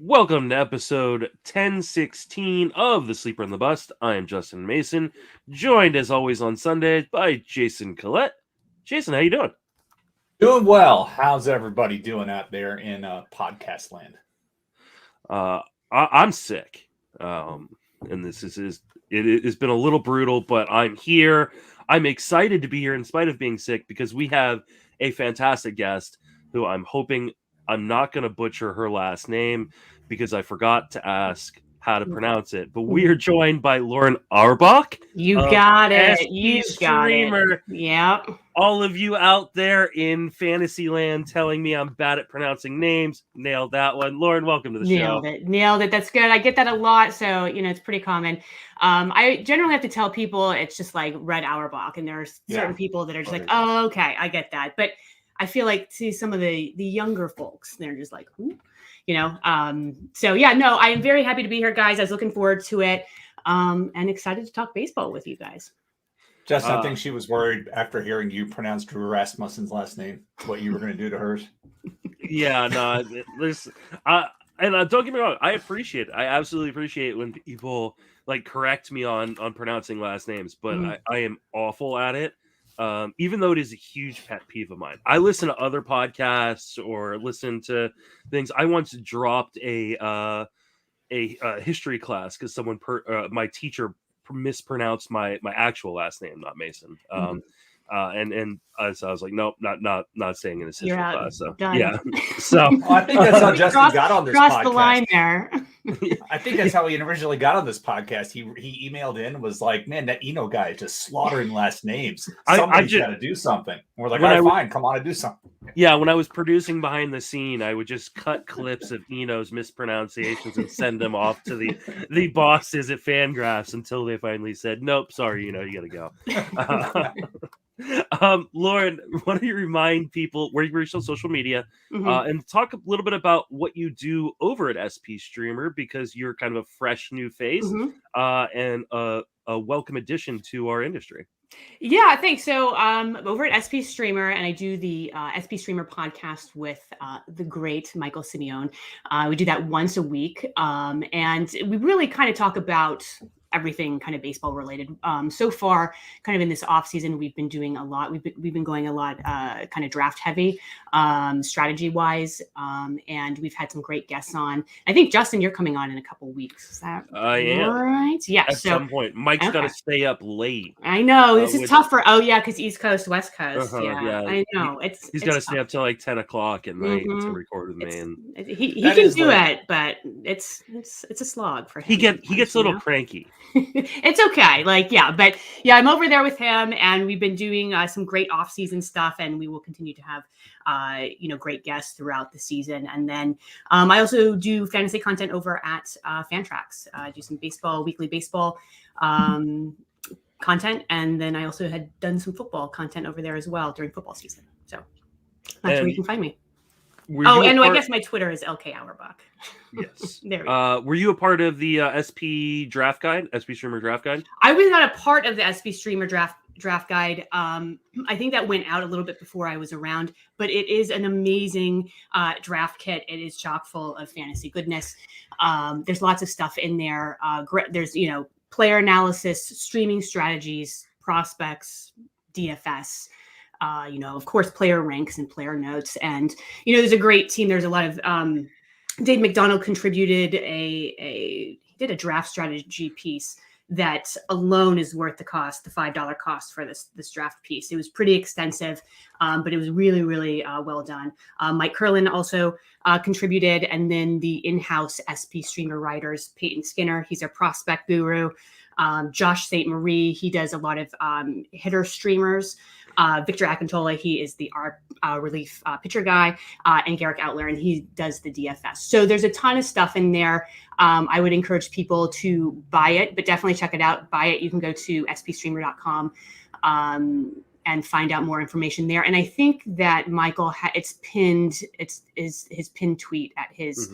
Welcome to episode 1016 of The Sleeper and the Bust. I am Justin Mason, joined as always on Sunday by Jason Collette. Jason, how you doing? Doing well. How's everybody doing out there in podcast land? I'm sick, and this is it has been a little brutal, but I'm here. I'm excited to be here in spite of being sick because we have a fantastic guest who I'm hoping I'm not going to butcher her last name because I forgot to ask how to pronounce it. But we are joined by Lauren Auerbach. You got it. SP You got streamer. it. Yep. All of you out there in Fantasyland telling me I'm bad at pronouncing names, nailed that one. Lauren, welcome to the show. Nailed it. That's good. I get that a lot, so it's pretty common. I generally have to tell people it's just like Red Auerbach, and there's certain people that are just like, oh, okay, I get that. But I feel like some of the younger folks, they're just like, ooh. So yeah, no, I am very happy to be here, guys. I was looking forward to it, and excited to talk baseball with you guys. Justin, I think she was worried after hearing you pronounce Drew Rasmussen's last name, what you were going to do to hers. Yeah, no, and don't get me wrong, I appreciate it. I absolutely appreciate when people like correct me on pronouncing last names, but I am awful at it. Even though it is a huge pet peeve of mine. I listen to other podcasts or listen to things. I once dropped a history class because my teacher mispronounced my actual last name, not Mason. So I was like, nope, not staying in this history class. So done. yeah, so I think that's how Justin got on this podcast. Crossed the line there. I think that's how he originally got on this podcast. He emailed in and was like, man, that Eno guy is just slaughtering last names. Somebody's got to do something. And we're like, all right, fine, come on and do something. Yeah, when I was producing behind the scene, I would just cut clips of Eno's mispronunciations and send them off to the bosses at Fangraphs until they finally said, nope, sorry, you got to go. Lauren, why don't you remind people where you reach on social media and talk a little bit about what you do over at SP Streamer, because you're kind of a fresh new face and a welcome addition to our industry. Yeah, thanks. So over at SP Streamer, and I do the SP Streamer podcast with the great Michael Simeone. We do that once a week, and we really kind of talk about everything kind of baseball related. So far, kind of in this off season, we've been doing a lot. We've been going a lot kind of draft heavy, strategy wise, and we've had some great guests on. I think Justin, you're coming on in a couple weeks. Is that I am. Right? Yeah. At some point, Mike's got to stay up late. I know this is tough for because East Coast, West Coast. Yeah, I know he's got to stay up till like 10 o'clock at night to record with me. And he can do it, but it's a slog for him. He gets a little cranky. It's okay. But I'm over there with him, and we've been doing some great off-season stuff, and we will continue to have great guests throughout the season. And then I also do fantasy content over at Fantrax. I do some weekly baseball content, and then I also had done some football content over there as well during football season. So that's where you can find me. I guess my Twitter is LK Auerbach. Yes. There we go. Were you a part of the SP Draft Guide, SP Streamer Draft Guide? I was not a part of the SP Streamer Draft Guide. I think that went out a little bit before I was around, but it is an amazing draft kit. It is chock full of fantasy goodness. There's lots of stuff in there. There's player analysis, streaming strategies, prospects, DFS. Of course, player ranks and player notes. And, there's a great team. There's a lot of Dave McDonald contributed he did a draft strategy piece that alone is worth the $5 cost for this draft piece. It was pretty extensive, but it was really, really well done. Mike Curlin also contributed, and then the in-house SP Streamer writers, Peyton Skinner, he's our prospect guru. Josh St. Marie, he does a lot of hitter streamers. Victor Akintola, he is the relief pitcher guy, and Garrick Outler, and he does the DFS. So there's a ton of stuff in there. I would encourage people to buy it, but definitely check it out. Buy it. You can go to spstreamer.com and find out more information there. And I think that Michael, it's pinned. It's his pinned tweet at his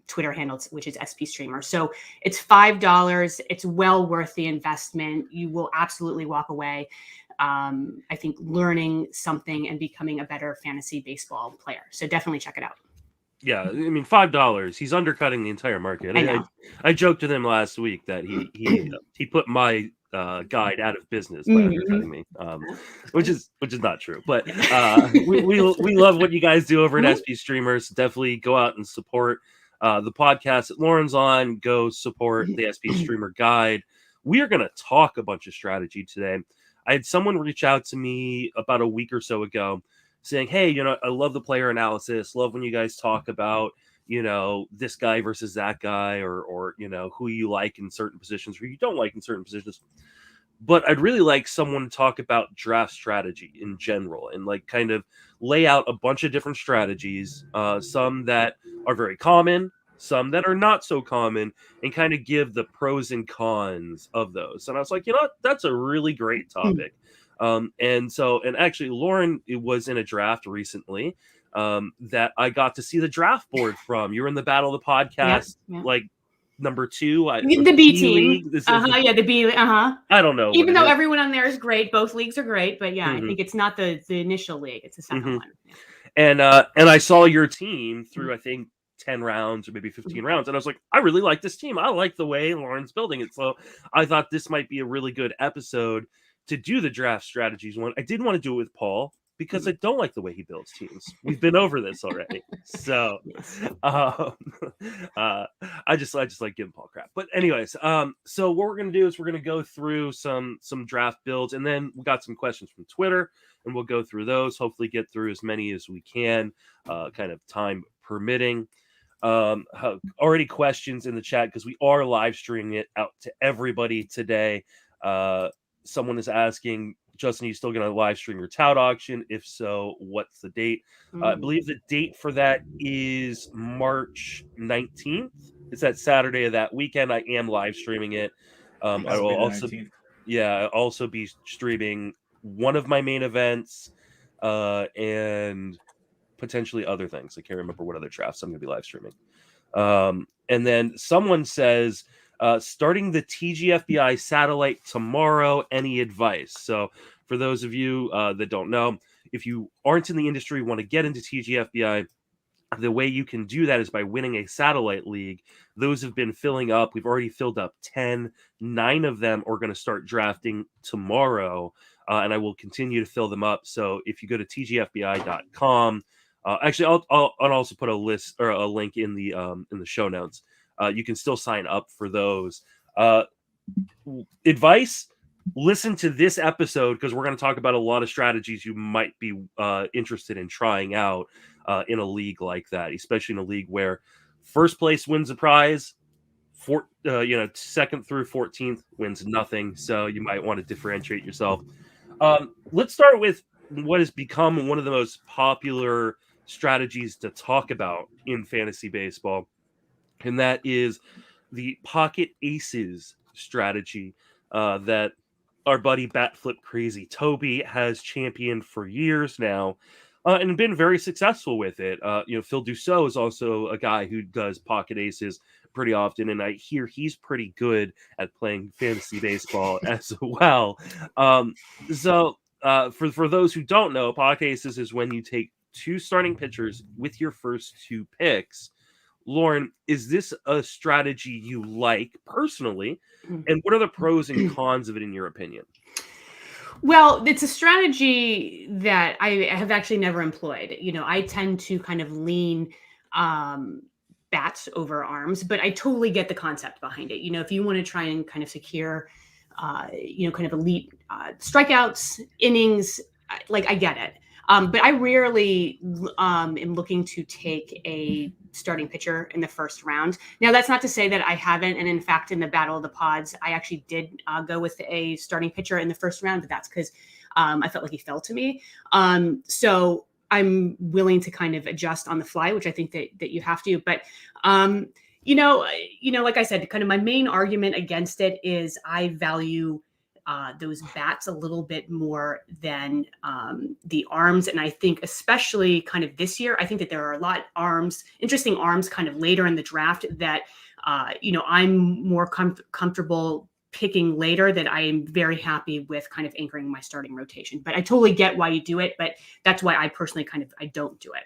Twitter handle, which is SP Streamer. So it's $5. It's well worth the investment. You will absolutely walk away, I think, learning something and becoming a better fantasy baseball player. So definitely check it out. Yeah, I mean $5. He's undercutting the entire market. I know. I joked with him last week that he put my guide out of business by undercutting me, which is not true. But we love what you guys do over at SB Streamers. Definitely go out and support the podcast that Lauren's on. Go support the SB Streamer Guide. We are going to talk a bunch of strategy today. I had someone reach out to me about a week or so ago saying, hey, I love the player analysis. Love when you guys talk about, this guy versus that guy or who you like in certain positions or you don't like in certain positions. But I'd really like someone to talk about draft strategy in general and like kind of lay out a bunch of different strategies, some that are very common, some that are not so common, and kind of give the pros and cons of those. And I was like, that's a really great topic. And actually Lauren was in a draft recently that I got to see the draft board from. You were in the Battle of the Podcast, like number 2. The B team. The B. I don't know. Even though everyone on there is great, both leagues are great, but I think it's not the initial league; it's the second one. And I saw your team through I think 10 rounds or maybe 15 rounds, and I was like, I really like this team. I like the way Lauren's building it, so I thought this might be a really good episode to do the draft strategies one. I didn't want to do it with Paul because I don't like the way he builds teams. We've been over this already. So I just like giving Paul crap. But anyways, so what we're going to do is we're going to go through some draft builds, and then we got some questions from Twitter, and we'll go through those, hopefully get through as many as we can, kind of time permitting. Already questions in the chat because we are live streaming it out to everybody today. Someone is asking, Justin, are you still going to live stream your tout auction? If so, what's the date? I believe the date for that is March 19th. It's that Saturday of that weekend. I am live streaming it. I will also be streaming one of my main events and potentially other things. I can't remember what other drafts I'm going to be live streaming. And then someone says, starting the TGFBI satellite tomorrow, any advice? So for those of you that don't know, if you aren't in the industry, want to get into TGFBI, the way you can do that is by winning a satellite league. Those have been filling up. We've already filled up 10. 9 of them are going to start drafting tomorrow, and I will continue to fill them up. So if you go to tgfbi.com, actually, I'll also put a list or a link in the show notes. You can still sign up for those. Advice: listen to this episode because we're going to talk about a lot of strategies you might be interested in trying out in a league like that, especially in a league where first place wins a prize, second through 14th wins nothing. So you might want to differentiate yourself. Let's start with what has become one of the most popular strategies to talk about in fantasy baseball, and that is the pocket aces strategy that our buddy Batflip Crazy Toby has championed for years now and been very successful with it. Phil Dussault is also a guy who does pocket aces pretty often, and I hear he's pretty good at playing fantasy baseball as well. So for those who don't know, pocket aces is when you take 2 starting pitchers with your first 2 picks. Lauren, is this a strategy you like personally? And what are the pros and cons of it in your opinion? Well, it's a strategy that I have actually never employed. I tend to kind of lean bats over arms, but I totally get the concept behind it. If you want to try and kind of secure, kind of elite strikeouts, innings, I get it. But I rarely am looking to take a starting pitcher in the first round. Now, that's not to say that I haven't. And in fact, in the Battle of the Pods, I actually did go with a starting pitcher in the first round, but that's because I felt like he fell to me. So I'm willing to kind of adjust on the fly, which I think that you have to. But, like I said, kind of my main argument against it is I value those bats a little bit more than the arms. And I think especially kind of this year, I think that there are a lot of interesting arms kind of later in the draft that, I'm more comfortable picking later, that I am very happy with kind of anchoring my starting rotation. But I totally get why you do it. But that's why I personally I don't do it.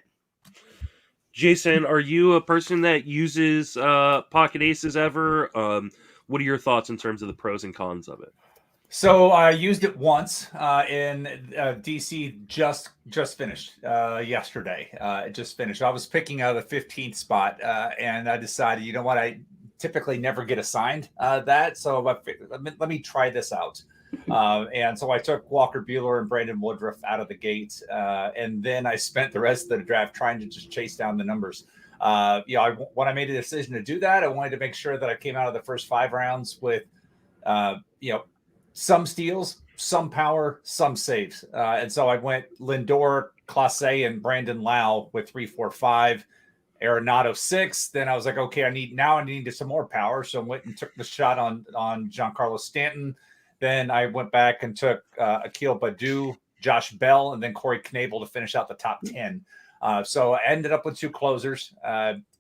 Jason, are you a person that uses pocket aces ever? What are your thoughts in terms of the pros and cons of it? So I used it once in DC. Just finished yesterday. It just finished. I was picking out the 15th spot, and I decided, you know what? I typically never get assigned that, so let me try this out. And so I took Walker Buehler and Brandon Woodruff out of the gate, and then I spent the rest of the draft trying to just chase down the numbers. When I made a decision to do that, I wanted to make sure that I came out of the first 5 rounds with, some steals, some power, some saves. And so I went Lindor, Clase, and Brandon Lau with 3, 4, 5. Arenado 6. Then I was like, okay, I need some more power. So I went and took the shot on Giancarlo Stanton. Then I went back and took Akil Baddoo, Josh Bell, and then Corey Knebel to finish out the top 10. So I ended up with 2 closers,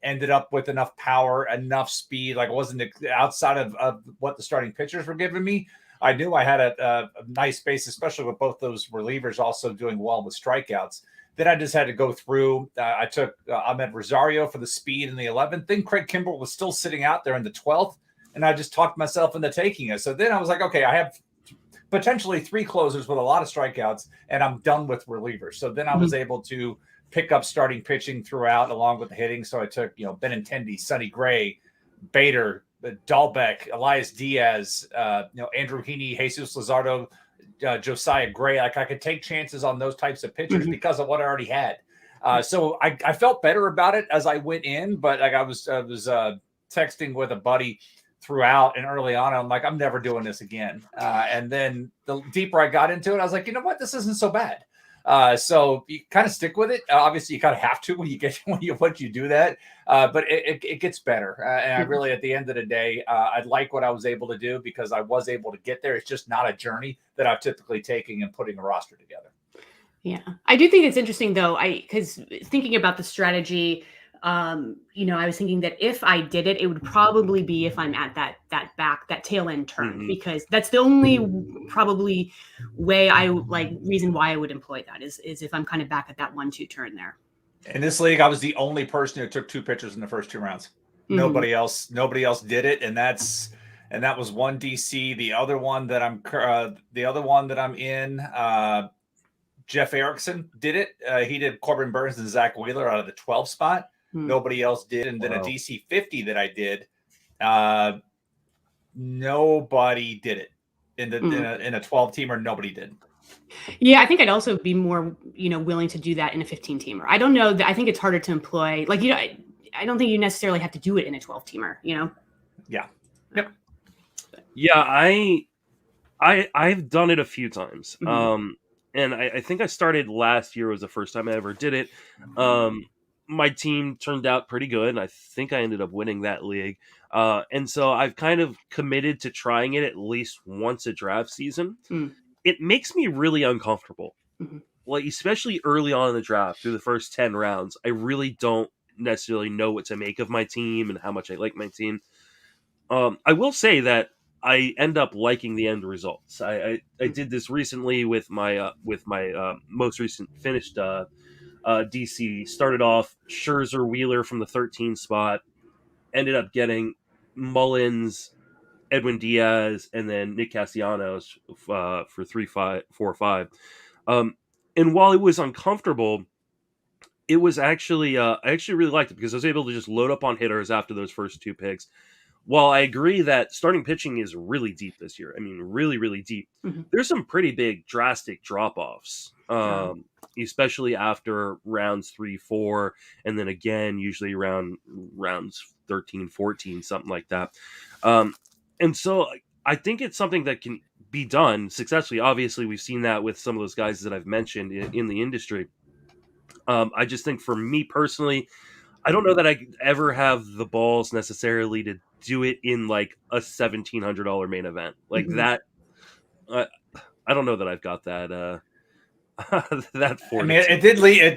ended up with enough power, enough speed. Like, it wasn't outside of what the starting pitchers were giving me. I knew I had a nice base, especially with both those relievers also doing well with strikeouts. Then I just had to go through. I took Ahmed Rosario for the speed in the 11th. Then Craig Kimbrell was still sitting out there in the 12th, and I just talked myself into taking it. So then I was like, okay, I have potentially 3 closers with a lot of strikeouts, and I'm done with relievers. So then I was able to pick up starting pitching throughout along with the hitting. So I took, Benintendi, Sonny Gray, Bader, Dahlbeck, Elias Diaz, Andrew Heaney, Jesus Luzardo, Josiah Gray. Like, I could take chances on those types of pitchers because of what I already had. So I felt better about it as I went in, but like I was texting with a buddy throughout and early on, I'm like, I'm never doing this again. And then the deeper I got into it, I was like, you know what, this isn't so bad. So you kind of stick with it. Obviously, you kind of have to when you do that. But it gets better. And I really, at the end of the day, I like what I was able to do because I was able to get there. It's just not a journey that I'm typically taking and putting a roster together. Yeah, I do think it's interesting though. Because thinking about the strategy, I was thinking that if I did it, it would probably be if I'm at that tail end turn, because that's the only probably way reason why I would employ that is if I'm kind of back at that 1-2 turn there. In this league, I was the only person who took 2 pitchers in the first 2 rounds. Nobody else did it, and that was one DC. The other one that I'm in, Jeff Erickson did it. He did Corbin Burns and Zach Wheeler out of the 12 spot. Nobody else did. And then a DC 50 that I did, nobody did it in a 12 teamer. Nobody did. Yeah, I think I'd also be more, willing to do that in a 15 teamer. I don't know that. I think it's harder to employ. I don't think you necessarily have to do it in a 12 teamer. Yeah. Yep. Yeah, I've done it a few times. And I think I started last year was the first time I ever did it. My team turned out pretty good, and I think I ended up winning that league. And so I've kind of committed to trying it at least once a draft season. It makes me really uncomfortable. Like, especially early on in the draft, through the first 10 rounds, I really don't necessarily know what to make of my team and how much I like my team. I will say that I end up liking the end results. I did this recently with my most recent finished DC. Started off Scherzer, Wheeler from the 13 spot, ended up getting Mullins, Edwin Diaz, and then Nick Castellanos for 3, 5, 4, 5. And while it was uncomfortable, it was actually I actually really liked it because I was able to just load up on hitters after those first 2 picks. While I agree that starting pitching is really deep this year, I mean, really, really deep, there's some pretty big, drastic drop-offs, especially after rounds 3, 4, and then again, usually rounds 13, 14, something like that. And so I think it's something that can be done successfully. Obviously, we've seen that with some of those guys that I've mentioned in the industry. I just think for me personally, I don't know that I ever have the balls necessarily to do it in like a $1,700 main event like that. I don't know that I've got that. That fortitude. I mean, it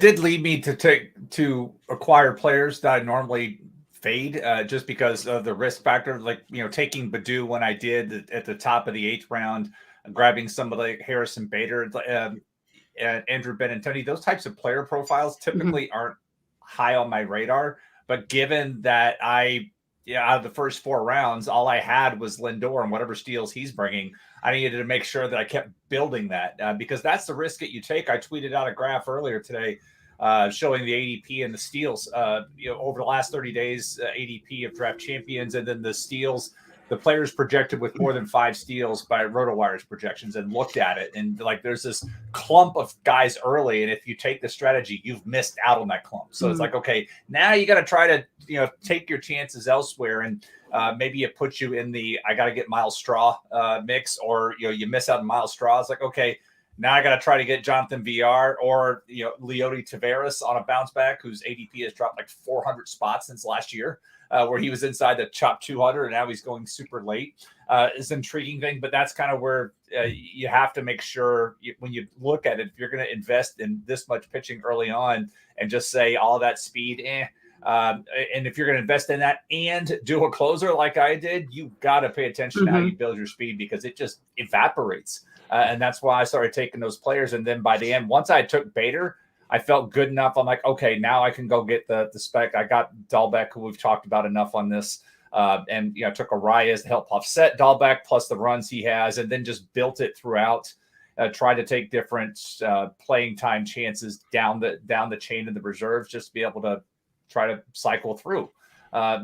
did lead me to acquire players that I normally fade just because of the risk factor. Like, taking Baddoo when I did at the top of the 8th round, grabbing somebody like Harrison Bader, and Andrew Benintendi. Those types of player profiles typically aren't high on my radar. But given that out of the first 4 rounds, all I had was Lindor and whatever steals he's bringing, I needed to make sure that I kept building that because that's the risk that you take. I tweeted out a graph earlier today showing the ADP and the steals over the last 30 days, ADP of draft champions, and then the steals, the players projected with more than 5 steals by RotoWire's projections, and looked at it. And like, there's this clump of guys early. And if you take the strategy, you've missed out on that clump. So it's like, okay, now you got to try to, take your chances elsewhere. And maybe it puts you in the, I got to get Miles Straw mix, or, you miss out on Miles Straw. It's like, okay, now I got to try to get Jonathan VR or, Leody Taveras on a bounce back, whose ADP has dropped like 400 spots since last year. Where he was inside the top 200 and now he's going super late is an intriguing thing. But that's kind of where you have to make sure when you look at it, if you're going to invest in this much pitching early on and just say all that speed, and if you're going to invest in that and do a closer like I did, you got to pay attention to how you build your speed, because it just evaporates. And that's why I started taking those players. And then by the end, once I took Bader, I felt good enough. I'm like, okay, now I can go get the spec. I got Dahlbeck, who we've talked about enough on this. And took Arias to help offset Dahlbeck plus the runs he has, and then just built it throughout. Tried to take different playing time chances down the chain of the reserves, just to be able to try to cycle through.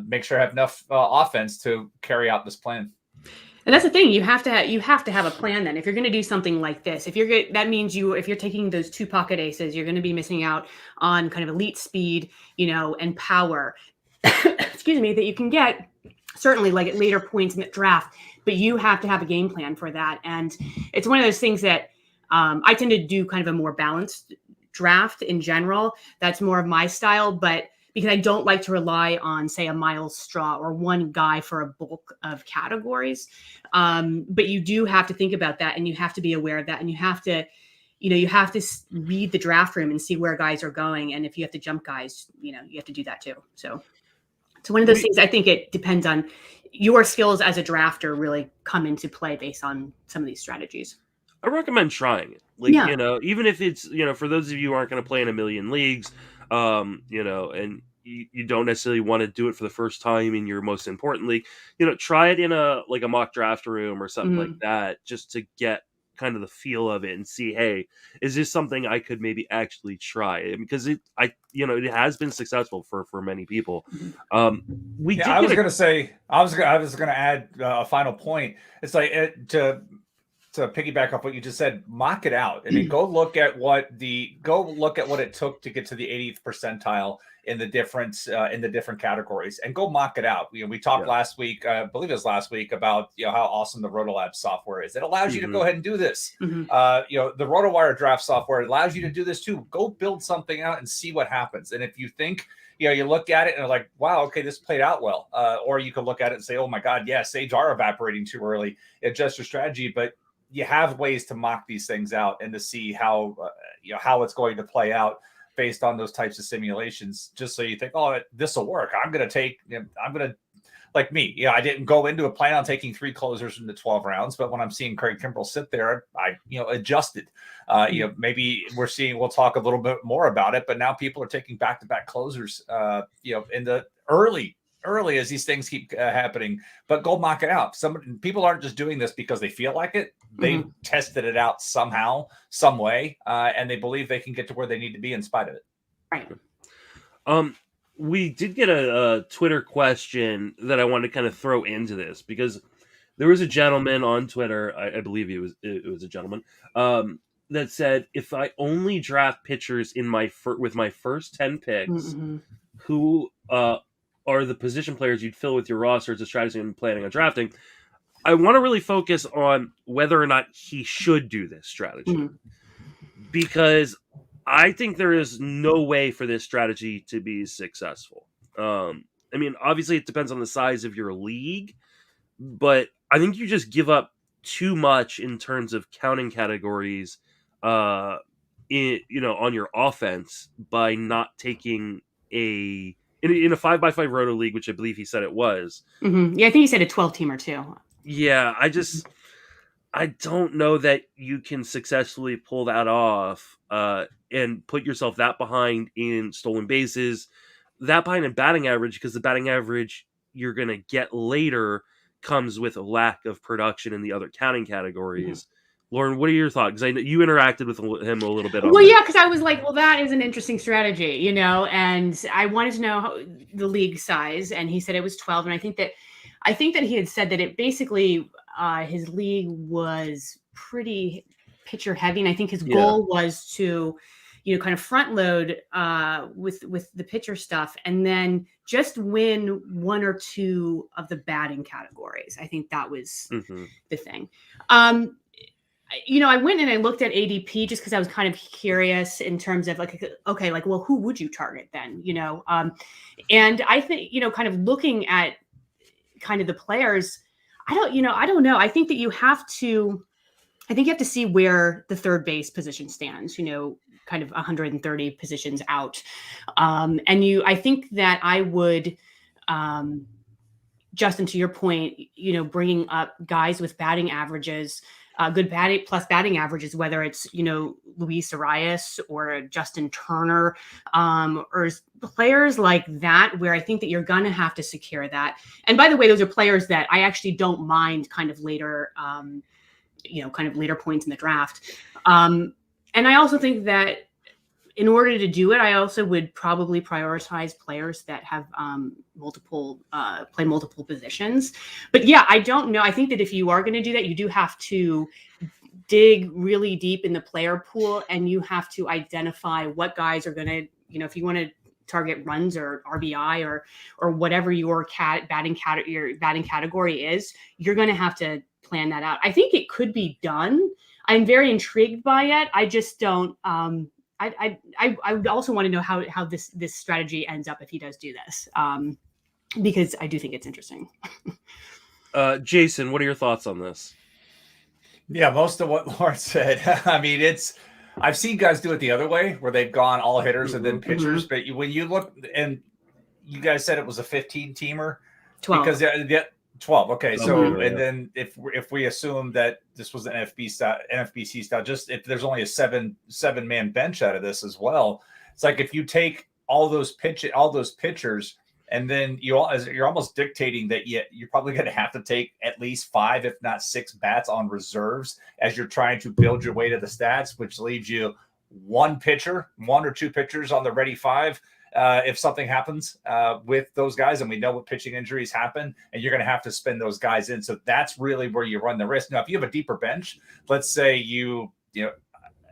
Make sure I have enough offense to carry out this plan. And that's the thing. You have to have a plan. Then, if you're going to do something like this, that means if you're taking those 2 pocket aces, you're going to be missing out on kind of elite speed, and power. Excuse me, that you can get certainly like at later points in the draft. But you have to have a game plan for that. And it's one of those things that I tend to do kind of a more balanced draft in general. That's more of my style, but because I don't like to rely on, say, a Miles Straw or one guy for a bulk of categories. But you do have to think about that, and you have to be aware of that, and you have to read the draft room and see where guys are going. And if you have to jump guys, you have to do that too. So it's one of those things. I think it depends on your skills as a drafter really come into play based on some of these strategies. I recommend trying it. Even if it's, for those of you who aren't going to play in a million leagues, and you don't necessarily want to do it for the first time in your most important league, try it in a mock draft room or something like that, just to get kind of the feel of it and see, hey, is this something I could maybe actually try? Because it has been successful for many people. I was going to add a final point. It's like to piggyback off what you just said, mock it out. I mean, go look at what it took to get to the 80th percentile in the different categories, and go mock it out. We talked last week, I believe it was last week, about how awesome the RotoLab software is. It allows you to go ahead and do this. The RotoWire draft software allows you to do this too. Go build something out and see what happens. And if you think, you look at it and are like, wow, okay, this played out well. Or you could look at it and say, oh my God, yeah, saves are evaporating too early. Adjust your strategy, but you have ways to mock these things out and to see how it's going to play out based on those types of simulations, just so you think, oh, this will work. I'm going to like me. I didn't go into a plan on taking 3 closers in the 12 rounds, but when I'm seeing Craig Kimbrell sit there, I adjusted. Maybe we'll talk a little bit more about it, but now people are taking back-to-back closers, in the early as these things keep happening. But go mock it out. People aren't just doing this because they feel like it. They've tested it out somehow, some way, and they believe they can get to where they need to be in spite of it. Right. We did get a Twitter question that I wanted to kind of throw into this, because there was a gentleman on Twitter, I believe it was a gentleman, that said, if I only draft pitchers with my first 10 picks, who are the position players you'd fill with your roster as a strategy and planning on drafting, I want to really focus on whether or not he should do this strategy. Because I think there is no way for this strategy to be successful. Obviously it depends on the size of your league, but I think you just give up too much in terms of counting categories, on your offense by not taking in a 5x5 roto league, which I believe he said it was. Yeah, I think he said a 12-teamer too. Yeah, I don't know that you can successfully pull that off and put yourself that behind in stolen bases, that behind in batting average, because the batting average you're going to get later comes with a lack of production in the other counting categories. Lauren, what are your thoughts? Because I know you interacted with him a little bit on Well, this. yeah, because I was like, well, that is an interesting strategy, you know, and I wanted to know the league size, and he said it was 12, and I think that he had said that it basically his league was pretty pitcher heavy, and I think his goal was to, you know, kind of front load with the pitcher stuff, and then just win one or two of the batting categories. I think that was the thing. You know, I went and I looked at ADP just because I was kind of curious in terms of like, okay, like, well, who would you target then? You know, and I think, you know, kind of looking at kind of the players, I don't know. I think that you have to see where the third base position stands, you know, kind of 130 positions out. I think that I would, Justin, to your point, you know, bringing up guys with batting averages, good batting averages, whether it's, you know, Luis Arias or Justin Turner, or players like that, where I think that you're going to have to secure that. And by the way, those are players that I actually don't mind kind of later, you know, kind of later points in the draft. And I also think that in order to do it, I also would probably prioritize players that have play multiple positions. But yeah, I don't know. I think that if you are going to do that, you do have to dig really deep in the player pool, and you have to identify what guys are going to, you know, if you want to target runs or RBI or whatever your batting category is, you're going to have to plan that out. I think it could be done. I'm very intrigued by it. I just don't. I would also want to know how this strategy ends up if he does do this, because I do think it's interesting. Jason, what are your thoughts on this? Yeah, most of what Lauren said. I mean, I've seen guys do it the other way, where they've gone all hitters and then pitchers. But when you look, and you guys said it was a 15-teamer, 12. Because 12. Okay, so and then if we assume that this was an NFBC style, just if there's only a seven-man bench out of this as well, it's like if you take all those pitchers, and then you're almost dictating that you're probably going to have to take at least 5, if not 6 bats on reserves as you're trying to build your way to the stats, which leaves you one or two pitchers on the ready 5. If something happens with those guys, and we know what pitching injuries happen, and you're going to have to spin those guys in. So that's really where you run the risk. Now, if you have a deeper bench, let's say you know,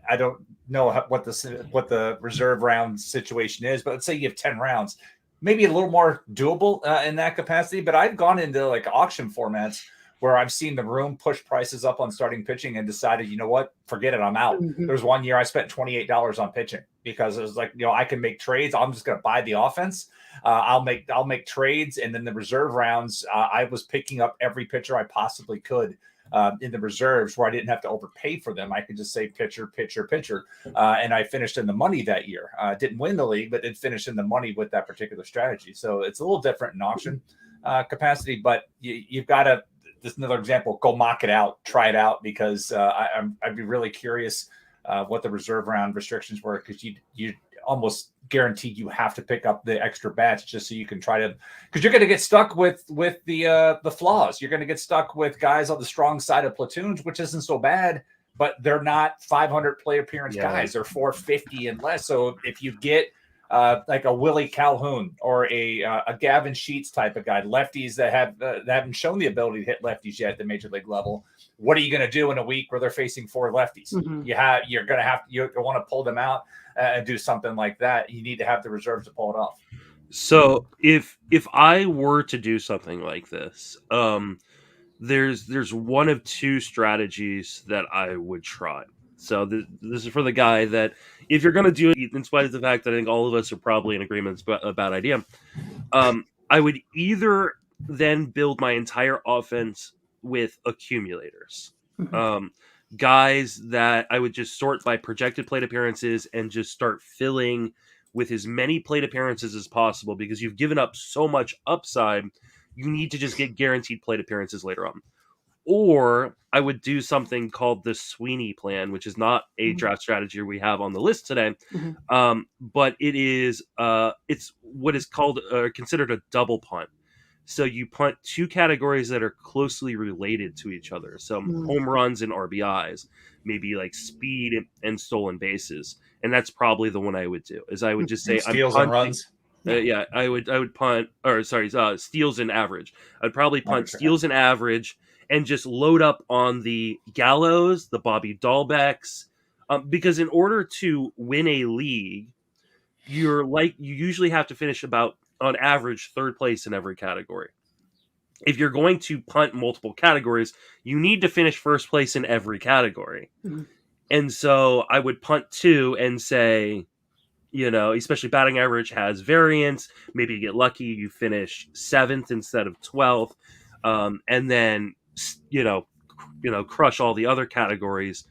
I don't know what the reserve round situation is, but let's say you have 10 rounds, maybe a little more doable in that capacity. But I've gone into like auction formats where I've seen the room push prices up on starting pitching and decided, you know what, forget it, I'm out. There's one year I spent $28 on pitching because it was like, you know, I can make trades. I'm just going to buy the offense. I'll make trades. And then the reserve rounds, I was picking up every pitcher I possibly could in the reserves, where I didn't have to overpay for them. I could just say pitcher. And I finished in the money that year. Didn't win the league, but did finish in the money with that particular strategy. So it's a little different in auction capacity, but you've got to, this is another example, go mock it out, try it out, because I'd be really curious what the reserve round restrictions were, because you almost guaranteed you have to pick up the extra bats just so you can try to, because you're going to get stuck with the flaws. You're going to get stuck with guys on the strong side of platoons, which isn't so bad, but they're not 500 play appearance guys. They're 450 and less. So if you get like a Willie Calhoun or a Gavin Sheets type of guy, lefties that haven't shown the ability to hit lefties yet at the major league level, what are you going to do in a week where they're facing 4 lefties? You want to pull them out and do something like that. You need to have the reserves to pull it off. So if I were to do something like this, there's one of 2 strategies that I would try. So this is for the guy that, if you're going to do it, in spite of the fact that I think all of us are probably in agreement it's a bad idea, I would either then build my entire offense with accumulators. Guys that I would just sort by projected plate appearances and just start filling with as many plate appearances as possible, because you've given up so much upside. You need to just get guaranteed plate appearances later on. Or I would do something called the Sweeney Plan, which is not a draft strategy we have on the list today, but it is it's what is called considered a double punt. So you punt two categories that are closely related to each other. So home runs and RBIs, maybe like speed and stolen bases, and that's probably the one I would do. Is I would just say steals and runs. Yeah, I would punt, or sorry, steals and average. I'd probably punt steals and average, and just load up on the Gallows, the Bobby Dahlbecks, because in order to win a league, you usually have to finish about on average third place in every category. If you're going to punt multiple categories, you need to finish first place in every category. And so I would punt two and say, especially batting average has variance. Maybe you get lucky, you finish 7th instead of 12th, and then crush all the other categories.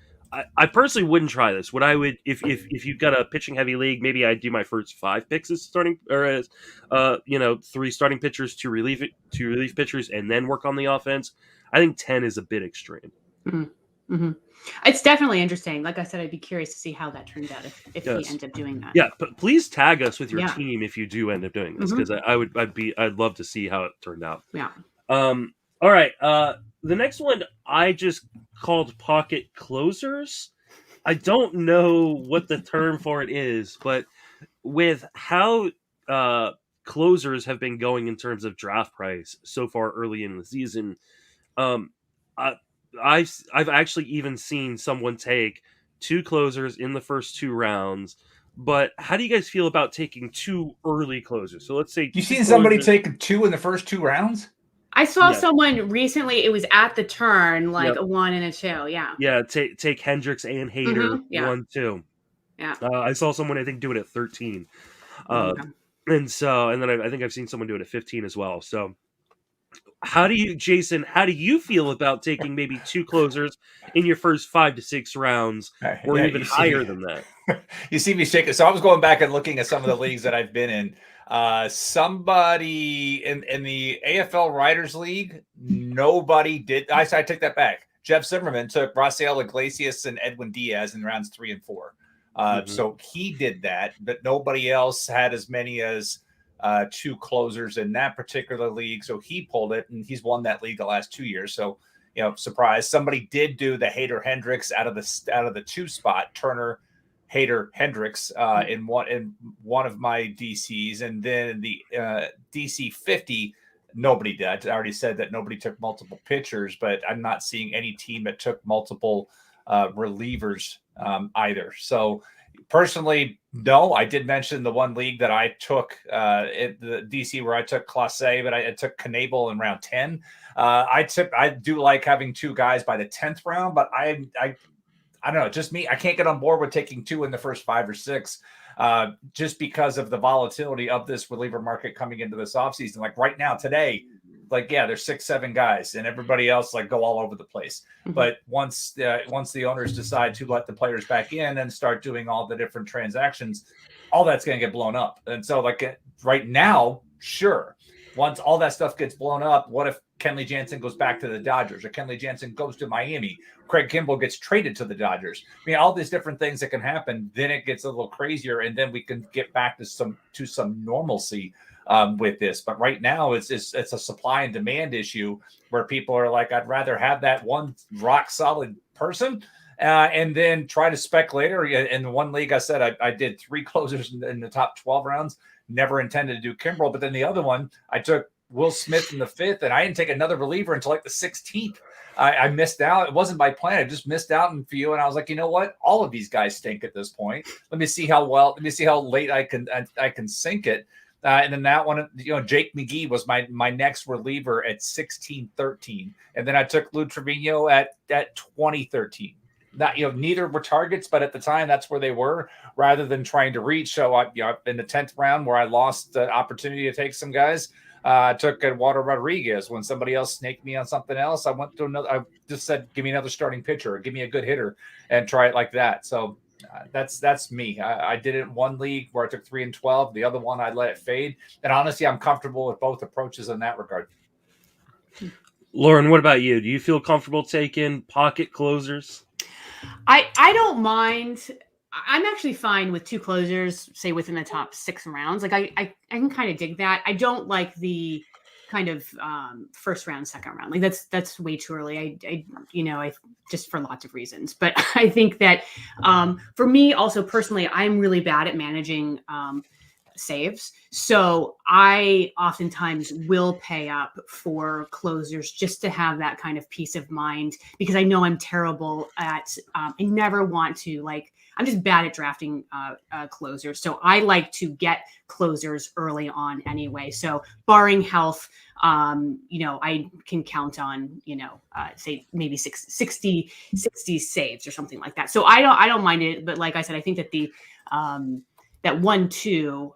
I personally wouldn't try this. What I would, if you've got a pitching heavy league, maybe I'd do my first 5 picks as starting, or as 3 starting pitchers, 2 relief pitchers, and then work on the offense. I think 10 is a bit extreme. It's definitely interesting. Like I said, I'd be curious to see how that turned out if he ends up doing that. Yeah, but please tag us with your team if you do end up doing this, because I'd love to see how it turned out. Yeah. All right. The next one I just called pocket closers. I don't know what the term for it is, but with how closers have been going in terms of draft price so far early in the season, I've actually even seen someone take 2 closers in the first 2 rounds. But how do you guys feel about taking 2 early closers? So let's say you seen somebody take 2 in the first 2 rounds. I saw someone recently. It was at the turn, like a 1 and a 2. Yeah. Yeah. Take Hendricks and Hader 1, 2. Yeah. I saw someone I think do it at 13. And then I think I've seen someone do it at 15 as well. So Jason, how do you feel about taking maybe 2 closers in your first 5 to 6 rounds, or even higher than that? You see me shaking. So I was going back and looking at some of the leagues that I've been in. Somebody in the AFL Writers League, nobody did. I take that back. Jeff Zimmerman took Rafael Iglesias and Edwin Diaz in rounds 3 and 4. So he did that, but nobody else had as many as 2 closers in that particular league. So he pulled it, and he's won that league the last 2 years. So, surprise. Somebody did do the Hader Hendricks out of the 2 spot, Turner, Hader, Hendricks in one of my DCs, and then the DC 50, nobody did. I already said that nobody took multiple pitchers, but I'm not seeing any team that took multiple relievers either. So personally, no. I did mention the one league that I took at the DC where I took Clase, but I took Knable in round 10. I do like having 2 guys by the 10th round, but I don't know, just me. I can't get on board with taking 2 in the first 5 or 6 just because of the volatility of this reliever market coming into this offseason. Like right now, today, there's 6, 7 guys, and everybody else go all over the place. But once the owners decide to let the players back in and start doing all the different transactions, all that's going to get blown up. And so right now, sure. Once all that stuff gets blown up, what if Kenley Jansen goes back to the Dodgers, or Kenley Jansen goes to Miami? Craig Kimbrell gets traded to the Dodgers. I mean, all these different things that can happen. Then it gets a little crazier, and then we can get back to some normalcy with this. But right now, it's a supply and demand issue where people are like, I'd rather have that one rock solid person and then try to spec later. In the one league, I said I did 3 closers in the top 12 rounds. Never intended to do Kimbrel, but then the other one, I took Will Smith in the 5th, and I didn't take another reliever until the 16th. I missed out. It wasn't by plan. I just missed out on few, and I was like, you know what? All of these guys stink at this point. Let me see how late I can sink it. And then that one, Jake McGee was my next reliever at 16-13, and then I took Lou Trevino at 20-13. Not, neither were targets, but at the time that's where they were, rather than trying to reach. So in the 10th round, where I lost the opportunity to take some guys, I took Eduardo Rodriguez. When somebody else snaked me on something else, I went to another. I just said, give me another starting pitcher, or give me a good hitter, and try it like that. So that's me. I did it in one league where I took 3 and 12. The other one, I let it fade. And honestly, I'm comfortable with both approaches in that regard. Lauren, what about you? Do you feel comfortable taking pocket closers? I don't mind. I'm actually fine with 2 closers, say within the top 6 rounds. Like I can kind of dig that. I don't like the kind of first round, second round. Like that's way too early. I just for lots of reasons. But I think that for me also personally, I'm really bad at managing saves. So I oftentimes will pay up for closers just to have that kind of peace of mind, because I know I'm terrible at, I never want to, like, I'm just bad at drafting closers. So I like to get closers early on anyway. So barring health, I can count on, say maybe 60 saves or something like that. So I don't mind it. But like I said, I think that that 1-2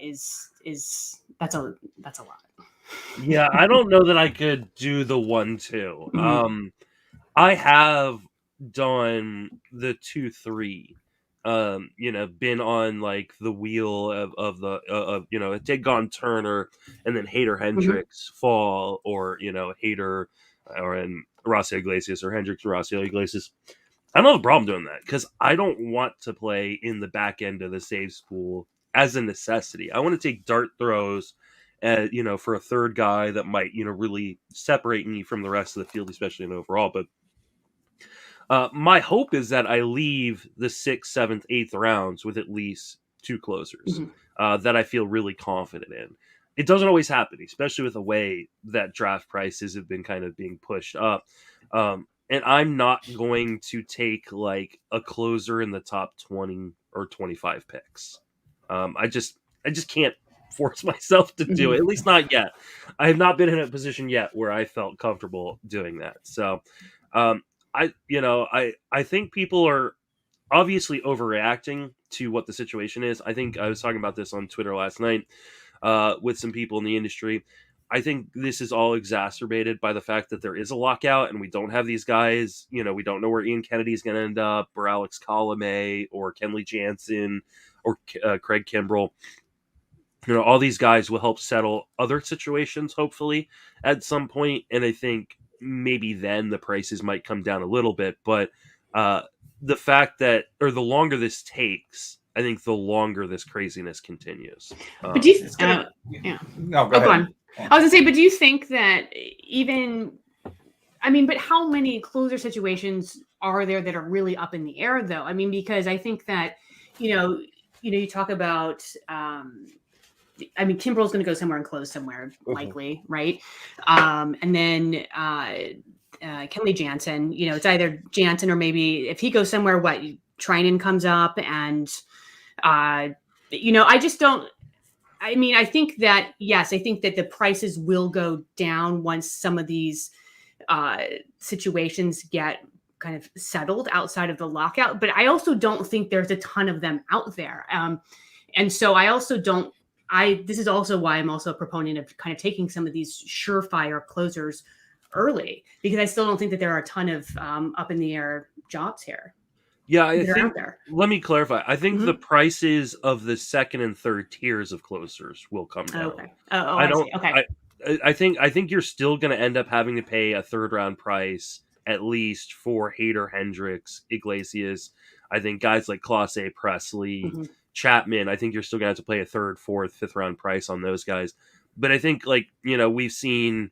is that's a lot. Yeah, I don't know that I could do the 1-2. I have done the 2-3. Been on like the wheel of the take on Turner and then Hader Hendricks fall, or Hader or in Rossio Iglesias, or Hendricks and Rossio Iglesias. I don't have a problem doing that because I don't want to play in the back end of the saves pool as a necessity. I want to take dart throws, for a third guy that might, really separate me from the rest of the field, especially in overall. But my hope is that I leave the 6th, 7th, 8th rounds with at least 2 closers that I feel really confident in. It doesn't always happen, especially with the way that draft prices have been kind of being pushed up. And I'm not going to take like a closer in the top 20 or 25 picks. I just can't force myself to do it. At least not yet. I have not been in a position yet where I felt comfortable doing that. So, I think people are obviously overreacting to what the situation is. I think I was talking about this on Twitter last night with some people in the industry. I think this is all exacerbated by the fact that there is a lockout and we don't have these guys. We don't know where Ian Kennedy is going to end up, or Alex Colomé, or Kenley Jansen, or Craig Kimbrell. All these guys will help settle other situations, hopefully, at some point. And I think maybe then the prices might come down a little bit. But the fact that, or the longer this takes, I think the longer this craziness continues. But do you, No, go ahead. on. I was gonna say, but do you think that but how many closer situations are there that are really up in the air though? Because I think that, you talk about, Kimbrell's going to go somewhere and close somewhere, likely, right? And then Kenley Jansen, it's either Jansen or maybe if he goes somewhere, Trinan comes up, and I just don't. I think that, yes, I think that the prices will go down once some of these situations get kind of settled outside of the lockout. But I also don't think there's a ton of them out there. And so I also don't. This is also why I'm also a proponent of kind of taking some of these surefire closers early, because I still don't think that there are a ton of up in the air jobs here. Yeah, I think, let me clarify. I think the prices of the second and third tiers of closers will come down. Okay. I don't. Okay. I think you're still going to end up having to pay a third round price at least for Hader, Hendricks, Iglesias. I think guys like Clase, Presley, Chapman, I think you're still going to have to pay a third, fourth, fifth round price on those guys. But I think, we've seen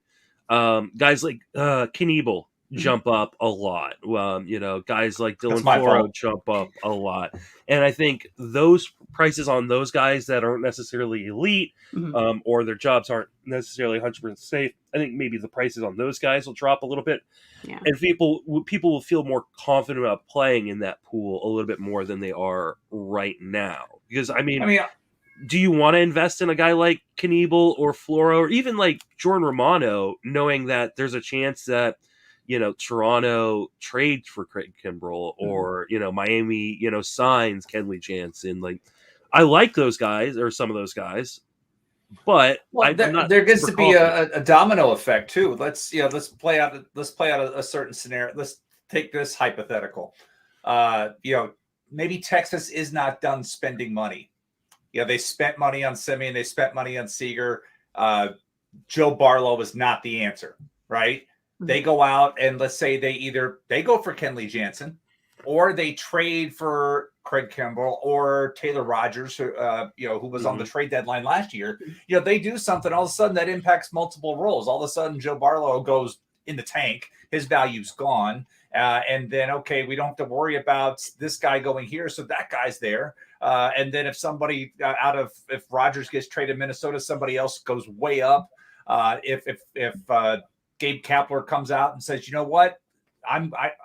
guys like Knievel jump up a lot. Guys like Dylan Foro jump up a lot. And I think those prices on those guys that aren't necessarily elite or their jobs aren't necessarily 100% safe, I think maybe the prices on those guys will drop a little bit. Yeah. And people will feel more confident about playing in that pool a little bit more than they are right now. Because, do you want to invest in a guy like Knievel or Floro, or even like Jordan Romano, knowing that there's a chance that Toronto trades for Craig Kimbrell, or, Miami, signs Kenley Jansen. Like, I like those guys, or some of those guys, but there gets to be a domino effect too. Let's play out a certain scenario. Let's take this hypothetical. Maybe Texas is not done spending money. They spent money on Simeon, they spent money on Seager. Joe Barlow was not the answer, right? They go out and let's say they go for Kenley Jansen, or they trade for Craig Kimbrell or Taylor Rogers, who was on the trade deadline last year. They do something, all of a sudden that impacts multiple roles. All of a sudden, Joe Barlow goes in the tank. His value's gone. And then, okay, we don't have to worry about this guy going here. So that guy's there. And then if somebody if Rogers gets traded to Minnesota, somebody else goes way up. If Gabe Kapler comes out and says, you know what,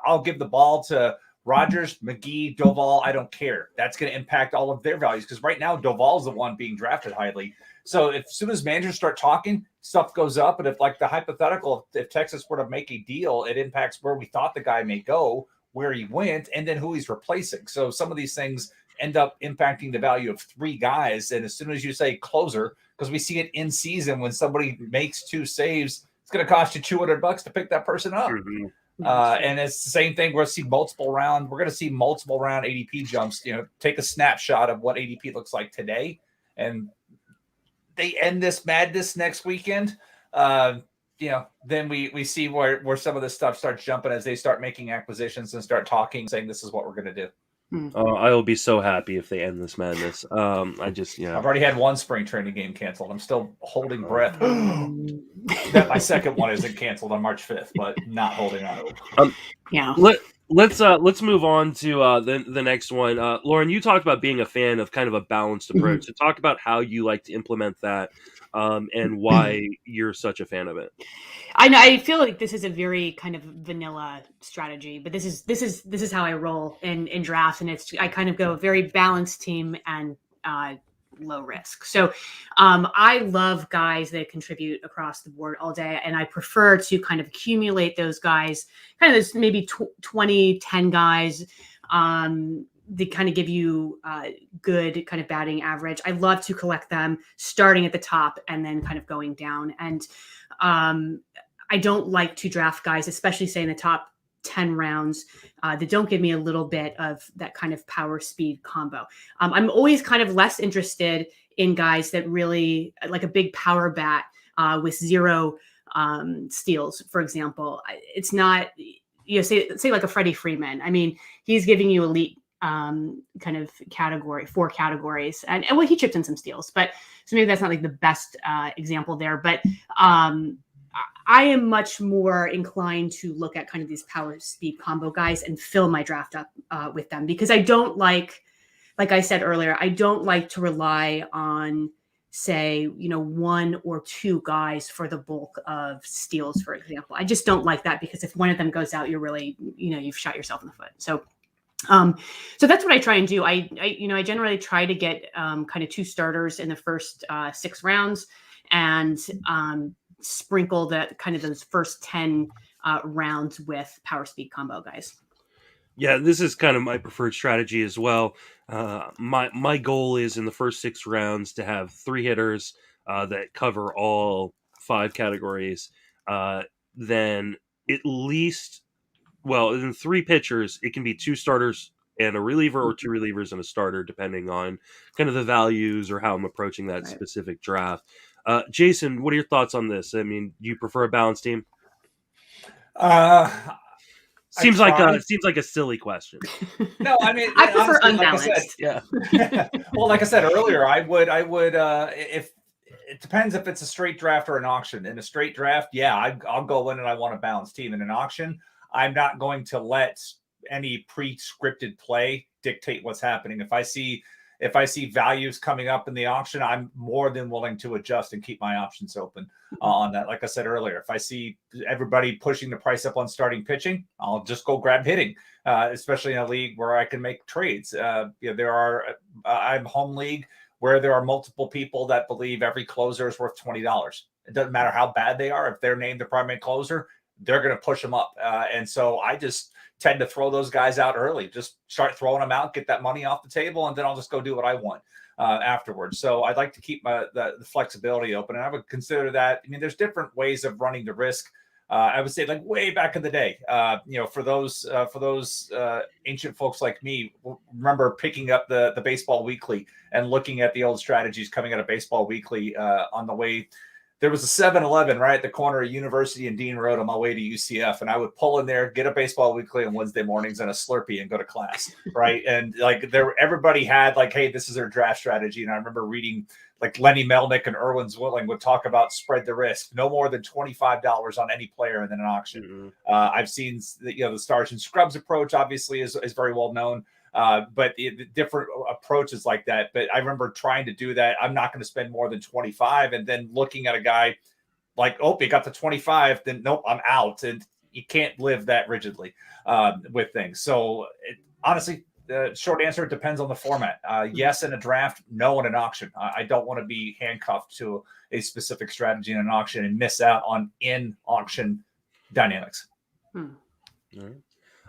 I'll give the ball to Rogers, McGee, Doval, I don't care. That's going to impact all of their values because right now Doval's the one being drafted highly. So as soon as managers start talking, stuff goes up. And if like the hypothetical, if Texas were to make a deal, it impacts where we thought the guy may go, where he went, and then who he's replacing. So some of these things end up impacting the value of 3 guys. And as soon as you say closer, because we see it in season when somebody makes 2 saves, it's going to cost you $200 to pick that person up. Mm-hmm. And it's the same thing. We're going to see multiple round ADP jumps. Take a snapshot of what ADP looks like today, and they end this madness next weekend. Then we see where some of this stuff starts jumping as they start making acquisitions and start talking, saying this is what we're going to do. I will be so happy if they end this madness. I've already had 1 spring training game canceled. I'm still holding breath. That my second one isn't canceled on March 5th, but not holding on. Let's move on to the next one. Lauren, you talked about being a fan of kind of a balanced approach. So talk about how you like to implement that and why you're such a fan of it. I know. I feel like this is a very kind of vanilla strategy, but this is how I roll in drafts, and I kind of go very balanced team and low risk. So I love guys that contribute across the board all day, and I prefer to kind of accumulate those guys, kind of this maybe 20, 10 guys. They kind of give you good kind of batting average. I love to collect them starting at the top and then kind of going down. And I don't like to draft guys, especially say in the top 10 rounds, that don't give me a little bit of that kind of power speed combo. I'm always kind of less interested in guys that really like a big power bat with 0 steals, for example. It's not, say like a Freddie Freeman. I mean, he's giving you elite kind of 4 categories, and well, he chipped in some steals, but so maybe that's not like the best example there, but I am much more inclined to look at kind of these power speed combo guys and fill my draft up with them, because I don't like I said earlier, I don't like to rely on, say, 1 or 2 guys for the bulk of steals, for example. I just don't like that, because if one of them goes out, you're really, you've shot yourself in the foot. So that's what I try and do. I generally try to get kind of 2 starters in the first 6 rounds, and sprinkle that kind of those first 10 rounds with power speed combo guys. Yeah, this is kind of my preferred strategy as well. My goal is in the first 6 rounds to have 3 hitters that cover all 5 categories. Then at least, in 3 pitchers, it can be 2 starters and a reliever, or 2 relievers and a starter, depending on kind of the values or how I'm approaching that specific draft. Jason, what are your thoughts on this? I mean, do you prefer a balanced team? Seems like a silly question. No, I mean, I prefer unbalanced. Well, like I said earlier, I would if it depends if it's a straight draft or an auction. In a straight draft, I'll go in and I want a balanced team. In an auction, I'm not going to let any pre-scripted play dictate what's happening. If I see values coming up in the auction, I'm more than willing to adjust and keep my options open on that. Like I said earlier, if I see everybody pushing the price up on starting pitching, I'll just go grab hitting, especially in a league where I can make trades. I'm home league where there are multiple people that believe every closer is worth $20. It doesn't matter how bad they are. If they're named the primary closer, they're going to push them up. And so I just tend to throw those guys out early, just start throwing them out, get that money off the table, and then I'll just go do what I want afterwards. So I'd like to keep the flexibility open. And I would consider that, I mean, there's different ways of running the risk. I would say like way back in the day, for those ancient folks like me, remember picking up the Baseball Weekly and looking at the old strategies coming out of Baseball Weekly on the way there was a 7-Eleven right at the corner of University and Dean Road on my way to UCF. And I would pull in there, get a Baseball Weekly on Wednesday mornings and a Slurpee and go to class. Right. And like everybody had like, hey, this is their draft strategy. And I remember reading like Lenny Melnick and Erwin Zwilling would talk about spread the risk, no more than $25 on any player in an auction. I've seen the Stars and Scrubs approach obviously is very well known. But the different approaches like that. But I remember trying to do that. I'm not going to spend more than 25 and then looking at a guy like, oh, he got to 25, then nope, I'm out. And you can't live that rigidly with things. So honestly, the short answer, it depends on the format. Yes, in a draft, no in an auction. I don't want to be handcuffed to a specific strategy in an auction and miss out on in-auction dynamics. All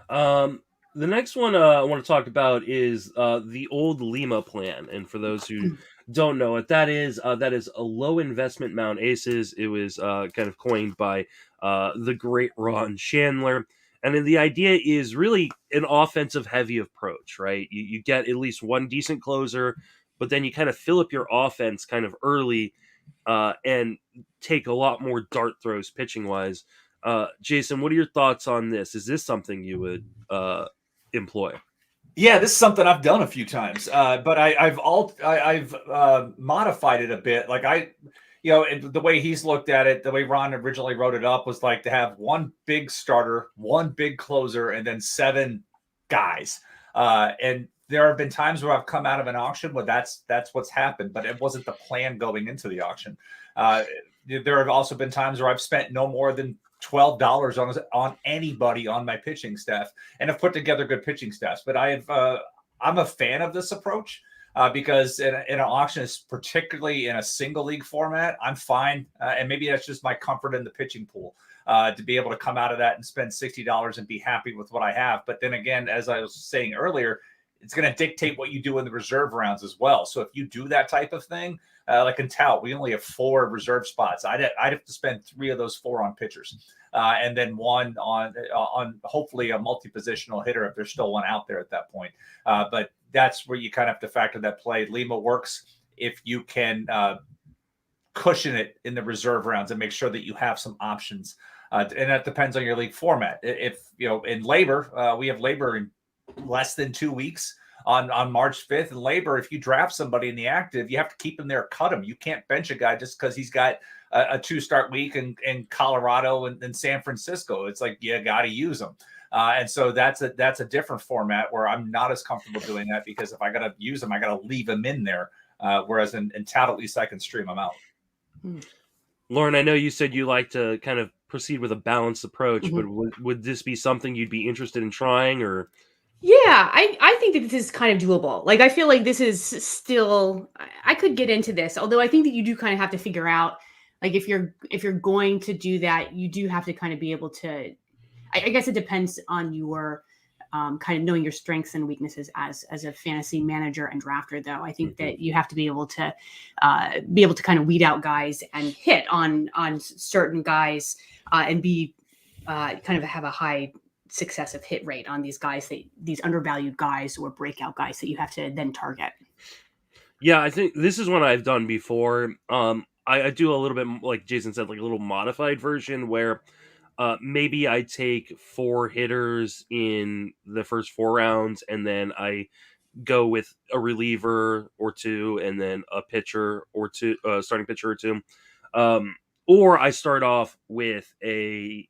right. The next one I want to talk about is the Old Lima Plan. And for those who don't know what that is a low investment Mount Aces. It was kind of coined by the great Ron Chandler. And then the idea is really an offensive heavy approach, right? You get at least one decent closer, but then you kind of fill up your offense kind of early and take a lot more dart throws pitching wise. Jason, what are your thoughts on this? Is this something you would employ? Yeah, this is something I've done a few times, but I've modified it a bit. Like the way he's looked at it, the way Ron originally wrote it up was like to have one big starter, one big closer, and then 7 guys. And there have been times where I've come out of an auction where that's what's happened, but it wasn't the plan going into the auction. There have also been times where I've spent no more than $12 on anybody on my pitching staff and have put together good pitching staffs. But I'm a fan of this approach because in an auction, particularly in a single league format, I'm fine. And maybe that's just my comfort in the pitching pool to be able to come out of that and spend $60 and be happy with what I have. But then again, as I was saying earlier, it's going to dictate what you do in the reserve rounds as well. So if you do that type of thing, like in Tout, we only have 4 reserve spots. I'd have to spend 3 of those 4 on pitchers, and then 1 on hopefully a multi-positional hitter if there's still one out there at that point. But that's where you kind of have to factor that play. Lima works if you can cushion it in the reserve rounds and make sure that you have some options. And that depends on your league format. If in labor, we have labor in less than 2 weeks. On March 5th in labor, if you draft somebody in the active, you have to keep him there, cut him. You can't bench a guy just because he's got a 2-start week in Colorado and San Francisco. It's like, you got to use them. And so that's a different format where I'm not as comfortable doing that because if I got to use them, I got to leave them in there. Whereas in Tout, at least I can stream them out. Lauren, I know you said you like to kind of proceed with a balanced approach, but would this be something you'd be interested in trying or? Yeah, I think that this is kind of doable. Like, I feel like this is still, I could get into this, although I think that you do kind of have to figure out, like, if you're going to do that, you do have to kind of be able to, I guess it depends on your kind of knowing your strengths and weaknesses as a fantasy manager and drafter, though. I think that you have to be able to kind of weed out guys and hit on certain guys and be kind of have a high successive hit rate on these guys, these undervalued guys or breakout guys that you have to then target. Yeah, I think this is one I've done before. I do a little bit, like Jason said, like a little modified version where maybe I take 4 hitters in the first 4 rounds, and then I go with a reliever or 2, and then a pitcher or 2, starting pitcher or 2. Or I start off with a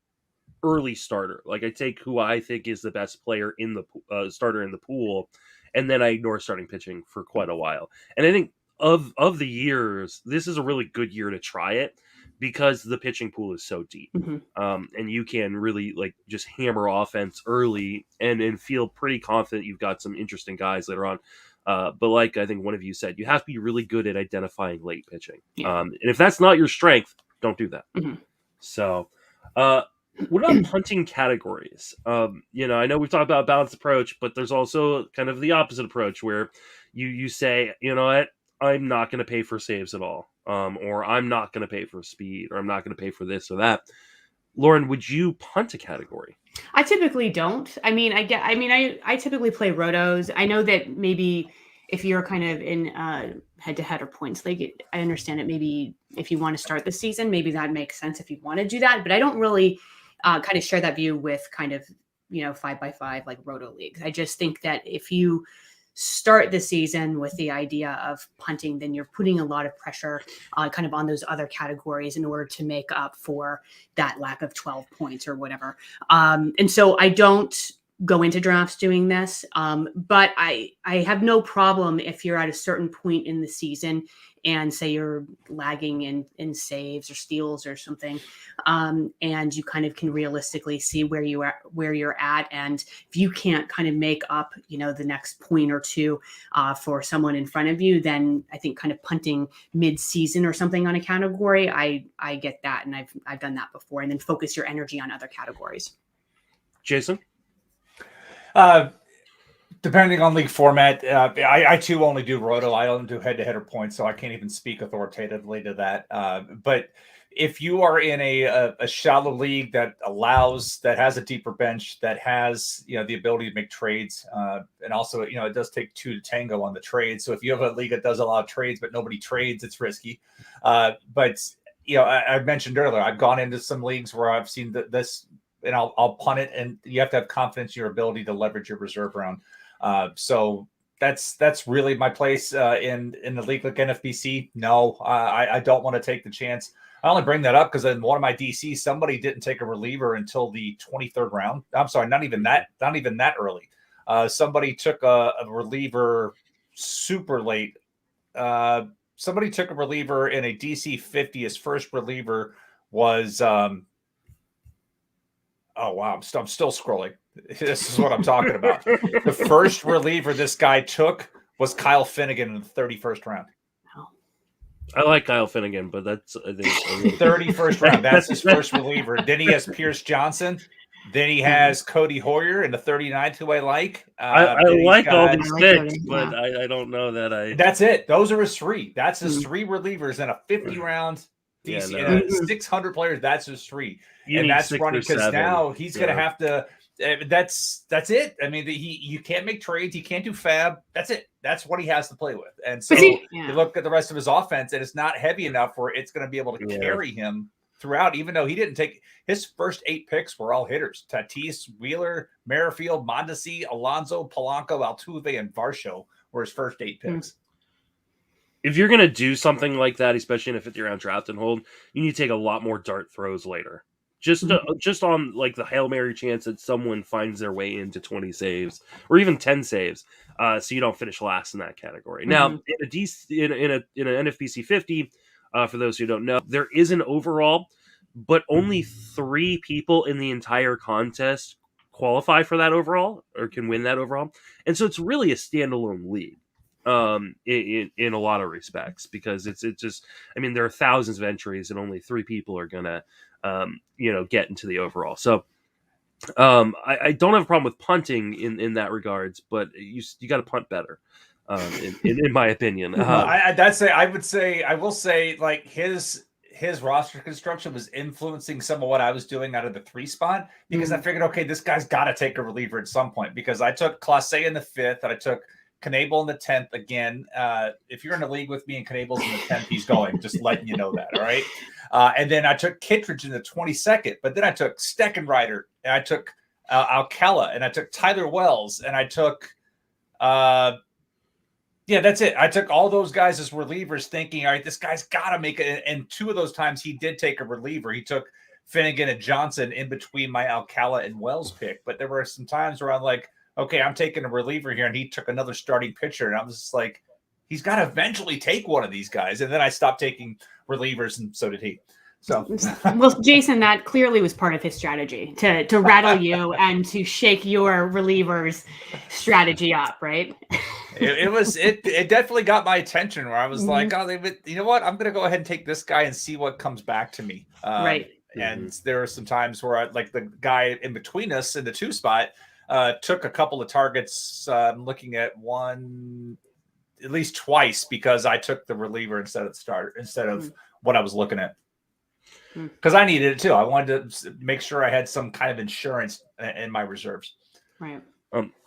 early starter. Like I take who I think is the best player in the starter in the pool, and then I ignore starting pitching for quite a while. And I think of the years, this is a really good year to try it because the pitching pool is so deep. And you can really like just hammer offense early and feel pretty confident you've got some interesting guys later on. But like I think one of you said, you have to be really good at identifying late pitching. And if that's not your strength, don't do that. So what about punting categories? I know we've talked about a balanced approach, but there's also kind of the opposite approach where you say, you know what, I'm not going to pay for saves at all. Or I'm not going to pay for speed, or I'm not going to pay for this or that. Lauren, would you punt a category? I typically don't. I typically play rotos. I know that maybe if you're kind of in head-to-head or points league, I understand it. Maybe if you want to start the season, maybe that makes sense if you want to do that. But I don't really kind of share that view with kind of, 5x5 like roto leagues. I just think that if you start the season with the idea of punting, then you're putting a lot of pressure kind of on those other categories in order to make up for that lack of 12 points or whatever. And so I don't go into drafts doing this. But I have no problem if you're at a certain point in the season and say you're lagging in saves or steals or something, and you kind of can realistically see where you're at. And if you can't kind of make up, the next point or two for someone in front of you, then I think kind of punting mid-season or something on a category, I get that. And I've done that before, and then focus your energy on other categories. Jason? Depending on league format, I too only do roto. I don't do head-to-head or points, so I can't even speak authoritatively to that. But if you are in a shallow league that has a deeper bench, that has the ability to make trades, and also it does take two to tango on the trade. So if you have a league that does a lot of trades but nobody trades, it's risky. But I mentioned earlier, I've gone into some leagues where I've seen this. And I'll punt it, and you have to have confidence in your ability to leverage your reserve round. So that's really my place in the league like NFBC. No, I don't want to take the chance. I only bring that up because in one of my DCs, somebody didn't take a reliever until the 23rd round. I'm sorry, not even that early. Somebody took a reliever super late. Somebody took a reliever in a DC 50. His first reliever was oh, wow. I'm still scrolling. This is what I'm talking about. The first reliever this guy took was Kyle Finnegan in the 31st round. I like Kyle Finnegan, but that's I think 31st round. That's his first reliever. Then he has Pierce Johnson. Then he has Cody Hoyer in the 39th, who I like. I like all these picks, but I don't know that I. That's it. Those are his three. That's his three relievers in a 50-round DC, 600 players. That's his three. And that's running because now he's going to have to. That's it. I mean, you can't make trades. He can't do fab. That's it. That's what he has to play with. And so you look at the rest of his offense, and it's not heavy enough where it's going to be able to carry him throughout. Even though he didn't take his first 8 picks, were all hitters: Tatis, Wheeler, Merrifield, Mondesi, Alonso, Polanco, Altuve, and Varsho were his first 8 picks. If you're going to do something like that, especially in a 50-round draft and hold, you need to take a lot more dart throws later. Just on like the Hail Mary chance that someone finds their way into 20 saves or even 10 saves, so you don't finish last in that category. Now, in an NFBC 50, for those who don't know, there is an overall, but only 3 people in the entire contest qualify for that overall or can win that overall, and so it's really a standalone league. In a lot of respects, because it's just, I mean, there are thousands of entries and only 3 people are gonna get into the overall. So I don't have a problem with punting in that regards, but you got to punt better, in my opinion. I will say like his roster construction was influencing some of what I was doing out of the 3 spot, because I figured, okay, this guy's got to take a reliever at some point, because I took Clase in the 5th and I took Knebel in the 10th again. If you're in a league with me and Knebel's in the 10th, he's going. Just letting you know that, all right? And then I took Kittredge in the 22nd, but then I took Steckenrider, and I took Alcala, and I took Tyler Wells, and I took that's it. I took all those guys as relievers thinking, all right, this guy's got to make it. And 2 of those times he did take a reliever. He took Finnegan and Johnson in between my Alcala and Wells pick. But there were some times where I'm like, okay, I'm taking a reliever here, and he took another starting pitcher, and I was just like, he's got to eventually take one of these guys. And then I stopped taking relievers, and so did he. So, well, Jason, that clearly was part of his strategy to rattle you and to shake your relievers strategy up, right? It definitely got my attention, where I was like, oh, you know what? I'm going to go ahead and take this guy and see what comes back to me. Right. And there are some times where I, like the guy in between us in the 2 spot, took a couple of targets. I'm looking at one at least twice because I took the reliever instead of what I was looking at, because I needed it too. I wanted to make sure I had some kind of insurance in my reserves. Right.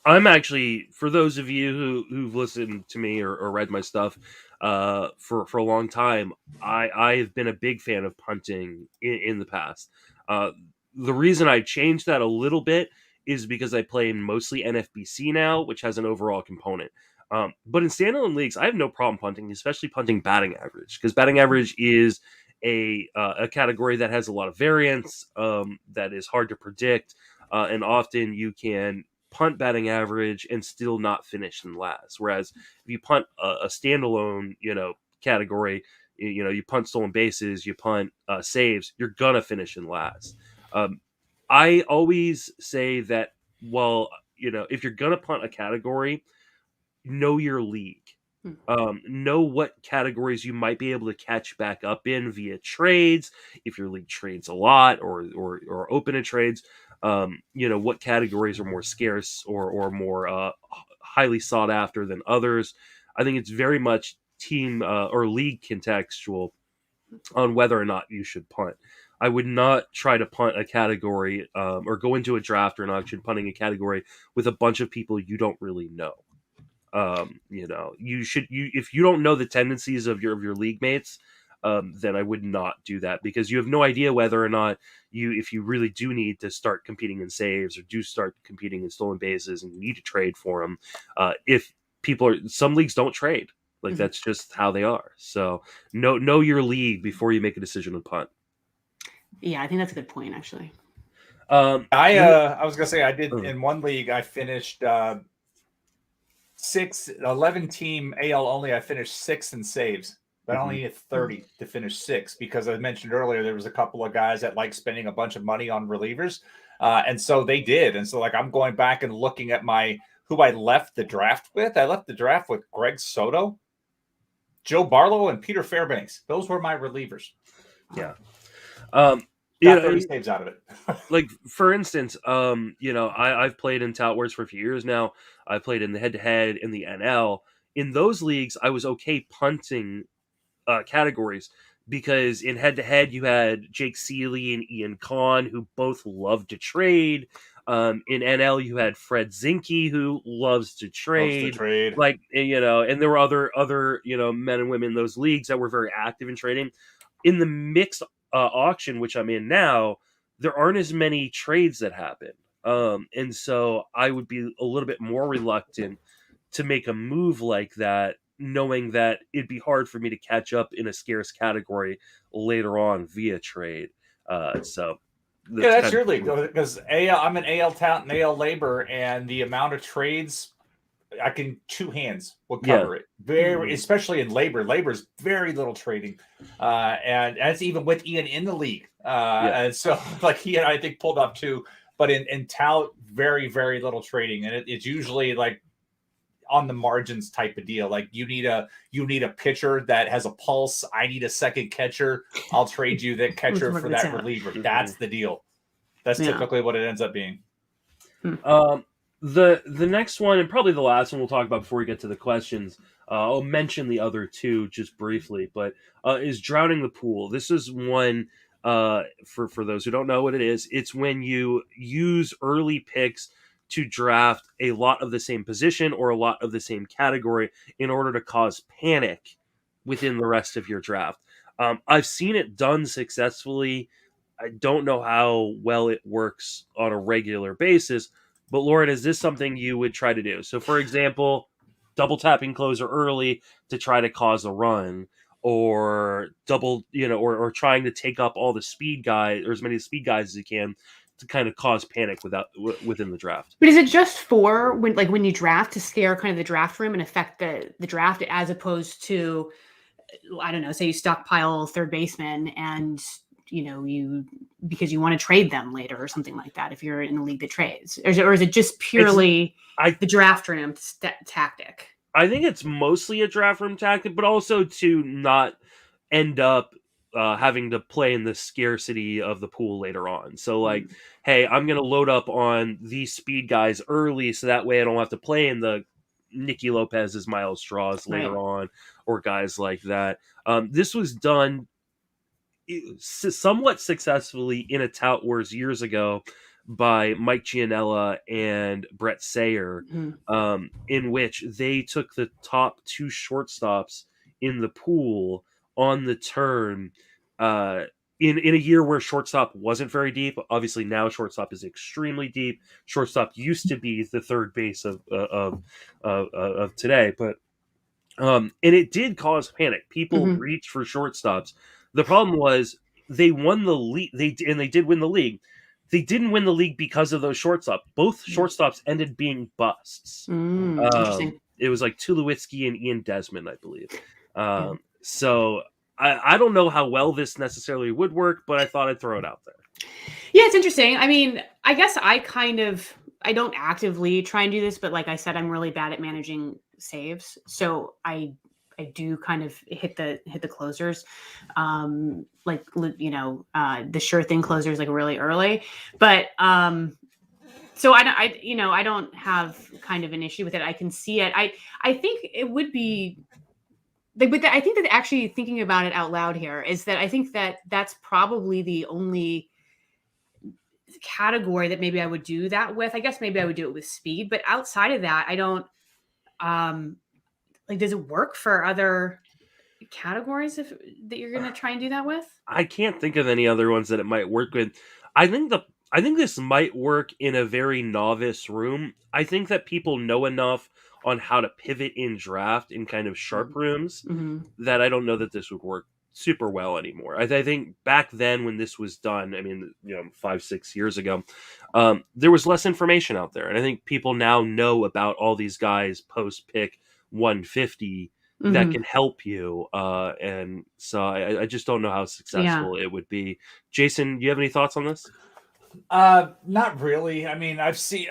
I'm actually, for those of you who've listened to me or read my stuff for a long time, I've been a big fan of punting in the past. Uh, the reason I changed that a little bit is because I play in mostly NFBC now, which has an overall component. But in standalone leagues, I have no problem punting, especially punting batting average, because batting average is a category that has a lot of variance, that is hard to predict, and often you can punt batting average and still not finish in last. Whereas if you punt a standalone, category, you punt stolen bases, you punt saves, you're gonna finish in last. I always say that, well, if you're gonna punt a category, know your league. Know what categories you might be able to catch back up in via trades, if your league trades a lot or open to trades. What categories are more scarce or more highly sought after than others. I think it's very much team or league contextual on whether or not you should punt. I would not try to punt a category or go into a draft or an auction punting a category with a bunch of people you don't really know. If you don't know the tendencies of your league mates, then I would not do that, because you have no idea whether or not if you really do need to start competing in saves or do start competing in stolen bases and you need to trade for them. If some leagues don't trade, like that's just how they are. So know your league before you make a decision to punt. Yeah, I think that's a good point, actually. I was gonna say, I did in one league, I finished 11 team AL only. I finished 6th in saves, but I only needed 30 to finish 6, because I mentioned earlier there was a couple of guys that like spending a bunch of money on relievers, and so they did. And so, like, I'm going back and looking at who I left the draft with. I left the draft with Greg Soto, Joe Barlow, and Peter Fairbanks. Those were my relievers. Yeah. Got 30 saves out of it. Like, for instance, I've played in Tout Wars for a few years now. I played in the head-to-head in the NL. In those leagues, I was okay punting categories, because in head-to-head you had Jake Seeley and Ian Kahn, who both loved to trade. In NL you had Fred Zinke, who loves to trade. Like, and there were other men and women in those leagues that were very active in trading. In the mixed auction, which I'm in now, there aren't as many trades that happen. And so I would be a little bit more reluctant to make a move like that, knowing that it'd be hard for me to catch up in a scarce category later on via trade. So that's your league, because I'm an AL Talent and AL Labor, and the amount of trades I can, 2 hands will cover it. Very, especially in Labor. Labor's very little trading, and it's even with Ian in the league. And so, like, he and I think pulled up 2, but in Tout, very, very little trading, and it's usually like on the margins type of deal. Like, you need a pitcher that has a pulse. I need a second catcher. I'll trade you that catcher for that reliever. That's the deal. That's typically what it ends up being. The next one, and probably the last one we'll talk about before we get to the questions, I'll mention the other 2 just briefly, but is drowning the pool. This is one, for those who don't know what it is, it's when you use early picks to draft a lot of the same position or a lot of the same category in order to cause panic within the rest of your draft. I've seen it done successfully. I don't know how well it works on a regular basis, but Lauren, is this something you would try to do? So, for example, double tapping closer early to try to cause a run, or or trying to take up all the speed guys, or as many speed guys as you can, to kind of cause panic within the draft. But is it just for when you draft, to scare kind of the draft room and affect the draft, as opposed to, I don't know, say you stockpile third baseman and because you want to trade them later or something like that, if you're in a league that trades, or is it just purely the draft room tactic? I think it's mostly a draft room tactic, but also to not end up having to play in the scarcity of the pool later on. So, like, hey, I'm going to load up on these speed guys early, so that way I don't have to play in the Nicky Lopez's, Miles Straws later on, or guys like that. This was done somewhat successfully in a Tout Wars years ago, by Mike Gianella and Brett Sayer, in which they took the top 2 shortstops in the pool on the turn, in a year where shortstop wasn't very deep. Obviously now shortstop is extremely deep. Shortstop used to be the third base of today, but and it did cause panic. People reached for shortstops. The problem was they won the league. They did win the league. They didn't win the league because of those shortstops. Both shortstops ended being busts. Interesting. It was like Tulowitzki and Ian Desmond, I believe. So I don't know how well this necessarily would work, but I thought I'd throw it out there. Yeah, it's interesting. I mean, I guess I don't actively try and do this, but like I said, I'm really bad at managing saves. So I do kind of hit the closers, the sure thing closers like really early. But so I don't have kind of an issue with it. I can see it. I think it would be. But I think that actually thinking about it out loud here is that I think that that's probably the only category that maybe I would do that with. I guess maybe I would do it with speed, but outside of that, I don't does it work for other categories that you're going to try and do that with? I can't think of any other ones that it might work with. I think this might work in a very novice room. I think that people know enough on how to pivot in draft in kind of sharp rooms that I don't know that this would work super well anymore. I think back then when this was done, I mean, 5-6 years ago, there was less information out there. And I think people now know about all these guys post pick 150 that can help you. And so I just don't know how successful it would be. Jason, do you have any thoughts on this? Not really. I mean, I've seen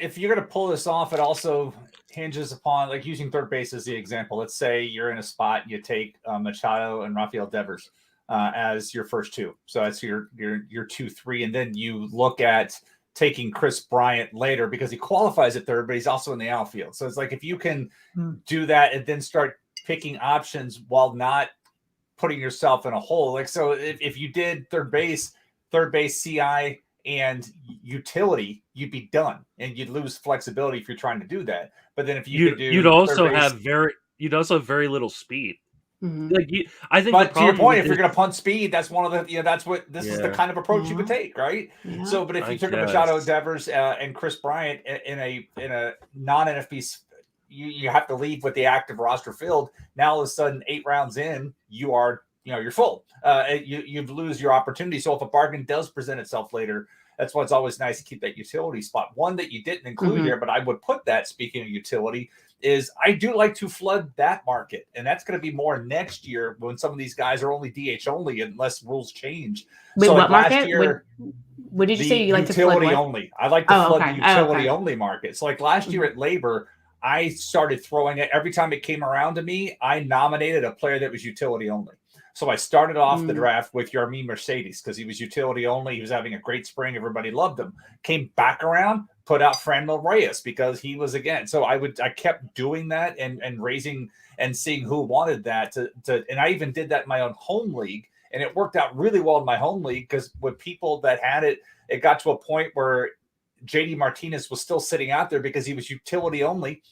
if you're going to pull this off, it also hinges upon like using third base as the example. Let's say you're in a spot, you take Machado and Rafael Devers as your first 2. So that's your 2-3, and then you look at taking Chris Bryant later because he qualifies at third, but he's also in the outfield. So it's like if you can do that and then start picking options while not putting yourself in a hole. Like so, if you did third base, CI, and utility, you'd be done, and you'd lose flexibility if you're trying to do that. But then if you'd also have very little speed. I think. But to your point, if you're going to punt speed, that's one of the that's what this is the kind of approach you would take, right? Yeah. So, but if you took Machado, Devers, and Chris Bryant in a non-NFP, you have to leave with the active roster filled. Now all of a sudden, 8 rounds in, you are. You're full. You lose your opportunity. So if a bargain does present itself later, that's why it's always nice to keep that utility spot. One that you didn't include here, but I would put that, speaking of utility, is I do like to flood that market. And that's going to be more next year when some of these guys are only DH only unless rules change. Wait, so what like market? Last year, what did you say you like to flood? Utility only. I like to flood the utility only market. So like last year at Labor, I started throwing it. Every time it came around to me, I nominated a player that was utility only. So I started off the draft with Yarmir Mercedes because he was utility only. He was having a great spring. Everybody loved him. Came back around, put out Franmil Reyes because he was again. So I kept doing that and raising and seeing who wanted that and I even did that in my own home league, and it worked out really well in my home league because with people that had it, it got to a point where JD Martinez was still sitting out there because he was utility only.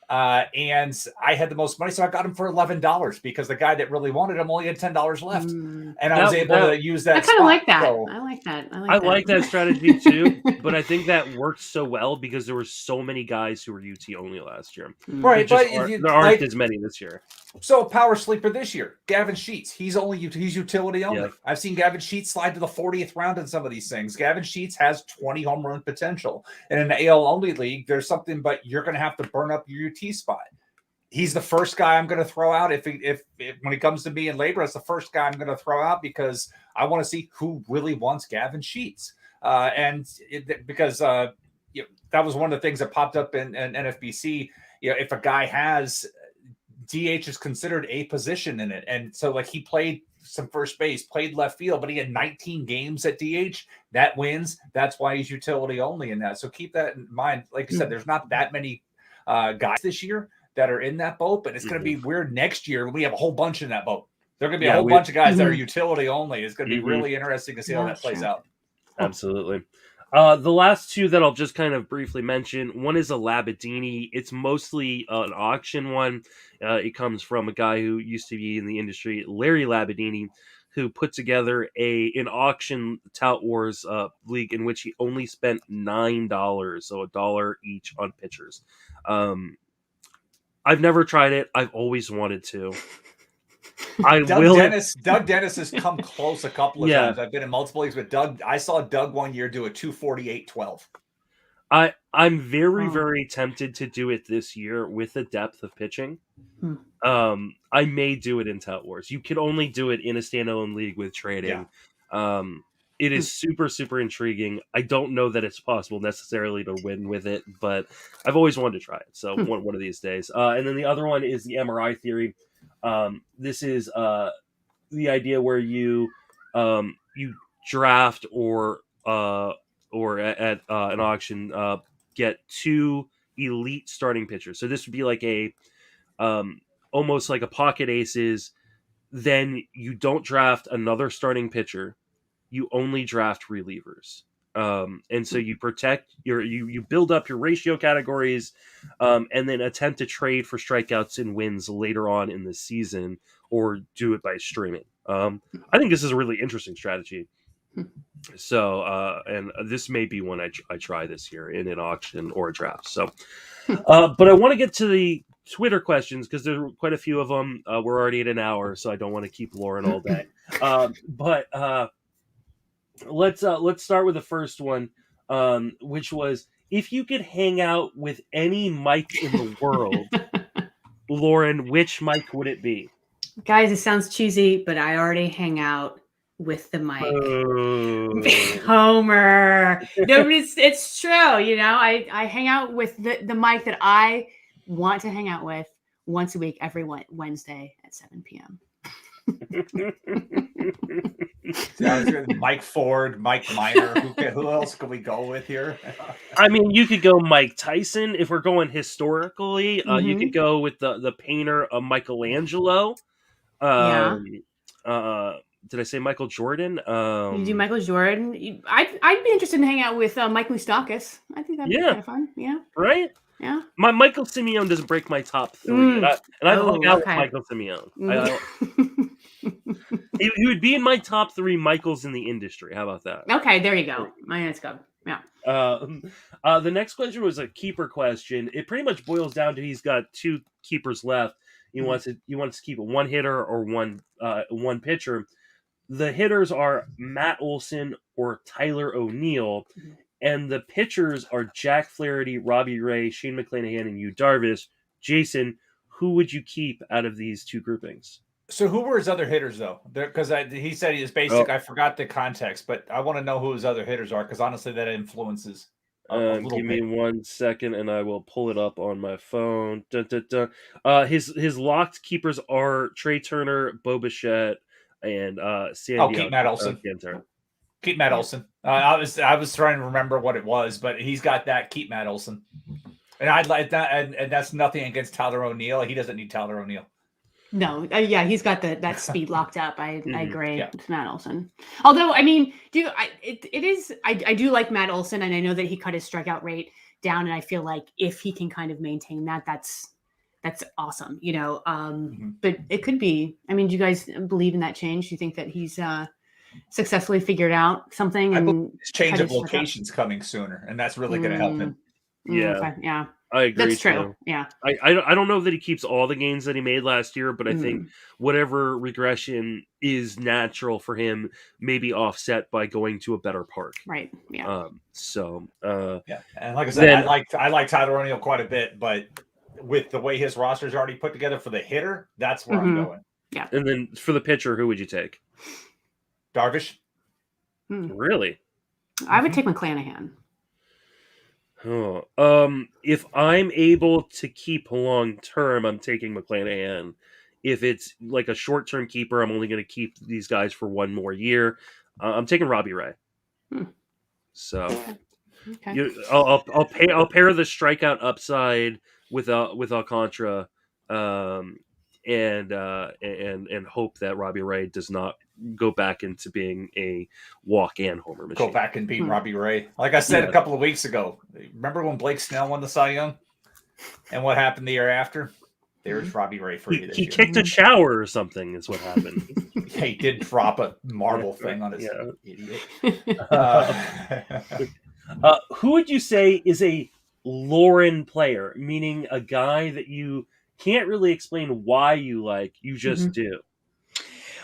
And I had the most money, so I got him for $11 because the guy that really wanted him only had $10 left, and I was able to use that. I kind of like that. So, I like that. I like that strategy too, but I think that worked so well because there were so many guys who were UT only last year. Right, but there aren't as many this year. So power sleeper this year, Gavin Sheets. He's utility only. Yep. I've seen Gavin Sheets slide to the 40th round in some of these things. Gavin Sheets has 20 home run potential. And in the AL only league, there's something, but you're going to have to burn up your UT spot. He's the first guy I'm going to throw out. If when it comes to me in Labor, it's the first guy I'm going to throw out because I want to see who really wants Gavin Sheets. Because that was one of the things that popped up in NFBC. If a guy has DH is considered a position in it. And so like he played some first base, played left field, but he had 19 games at DH. That wins. That's why he's utility only in that. So keep that in mind. Like I said, there's not that many guys this year that are in that boat, but it's going to be weird next year when we have a whole bunch in that boat. There are going to be a whole bunch of guys that are utility only. It's going to be really interesting to see how that plays out. Absolutely. The last two that I'll just kind of briefly mention, one is a Labadini. It's mostly an auction one. It comes from a guy who used to be in the industry, Larry Labadini, who put together an auction Tout Wars league in which he only spent $9, so $1 each on pitchers. I've never tried it. I've always wanted to. Doug Dennis has come close a couple of Yeah. times. I've been in multiple leagues with Doug. I saw Doug one year do a 248-12. I'm very tempted to do it this year with the depth of pitching. I may do it in Tout Wars. You can only do it in a standalone league with trading. It is super intriguing. I don't know that it's possible necessarily to win with it, but I've always wanted to try it. So one of these days. And then the other one is the Mri Theory. This is the idea where you draft or at an auction get two elite starting pitchers. So this would be like a almost like a pocket aces. Then you don't draft another starting pitcher. You only draft relievers. And so you protect you build up your ratio categories, and then attempt to trade for strikeouts and wins later on in the season, or do it by streaming. I think this is a really interesting strategy. So, and this may be one I try this year in an auction or a draft. So, but I want to get to the Twitter questions because there are quite a few of them. We're already at an hour, so I don't want to keep Lauren all day. But let's start with the first one, which was, if you could hang out with any Mike in the world, Lauren, which Mike would it be? Guys, it sounds cheesy, but I already hang out with the Mike. Homer. No, but it's true. You know, I hang out with the Mike that I want to hang out with once a week, every Wednesday at 7 p.m. Mike Ford, Mike Miner. Who else could we go with here? I mean, you could go Mike Tyson if we're going historically. You could go with the painter of Michelangelo. Did I say Michael Jordan? You do Michael Jordan. I'd be interested in hanging out with Mike Moustakis. I think that'd be kind of fun. Yeah. Right? Yeah. My Michael Simeone doesn't break my top three. And I've hung out with Michael Simeone. He would be in my top three Michaels in the industry. How about that? Okay, there you go. Let's go. Yeah. The next question was a keeper question. It pretty much boils down to he's got two keepers left. He wants to keep a one hitter or one pitcher. The hitters are Matt Olson or Tyler O'Neill, and the pitchers are Jack Flaherty, Robbie Ray, Shane McClanahan, and Yu Darvish. Jason, who would you keep out of these two groupings? So who were his other hitters, though? Because he said he was basic. I forgot the context, but I want to know who his other hitters are, because honestly, that influences a little give bit. me 1 second, and I will pull it up on my phone. His locked keepers are Trey Turner, Bo Bichette, and Sandy. Keep Matt Olson. Keep Matt Olson. I was trying to remember what it was, but he's got that. Keep Matt Olson. And I'd like that, and that's nothing against Tyler O'Neill. He doesn't need Tyler O'Neill. No, he's got that speed locked up. I agree. Yeah. It's Matt Olson. Although, I mean, I do like Matt Olson, and I know that he cut his strikeout rate down, and I feel like if he can kind of maintain that, that's awesome. You know, but it could be. I mean, do you guys believe in that change? Do you think that he's successfully figured out something? I and believe his change of locations coming sooner, and that's really going to help him. Yeah. Okay, yeah. I agree. That's true. Yeah. I don't know that he keeps all the gains that he made last year, but I think whatever regression is natural for him may be offset by going to a better park. Right. Yeah. Yeah. And like I said, I like Tyler O'Neill quite a bit, but with the way his roster is already put together for the hitter, that's where I'm going. Yeah. And then for the pitcher, who would you take? Darvish. Really? I would take McClanahan. Oh, if I'm able to keep long term, I'm taking McClanahan. If it's like a short term keeper, I'm only going to keep these guys for one more year. I'm taking Robbie Ray. So, I'll pair the strikeout upside with Alcantara, and and hope that Robbie Ray does not go back into being a walk and homer machine. Go back and beat Robbie Ray. Like I said a couple of weeks ago, remember when Blake Snell won the Cy Young? And what happened the year after? There's Robbie Ray for you this He year. kicked a shower or something is what happened. He did drop a marble thing on his idiot. Who would you say is a Lauren player, meaning a guy that you can't really explain why you like, you just do?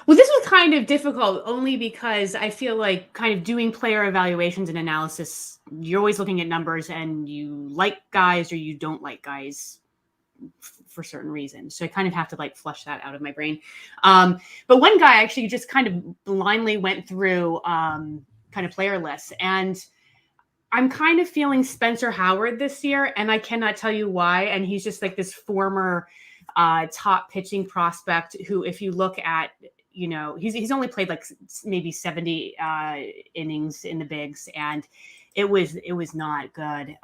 Well, this was kind of difficult only because I feel like kind of doing player evaluations and analysis, you're always looking at numbers and you like guys or you don't like guys for certain reasons. So I kind of have to like flush that out of my brain. But one guy actually just kind of blindly went through kind of player lists, and I'm kind of feeling Spencer Howard this year, and I cannot tell you why. And he's just like this former top pitching prospect who, if you look at, you know, he's only played like maybe 70 innings in the bigs, and it was not good.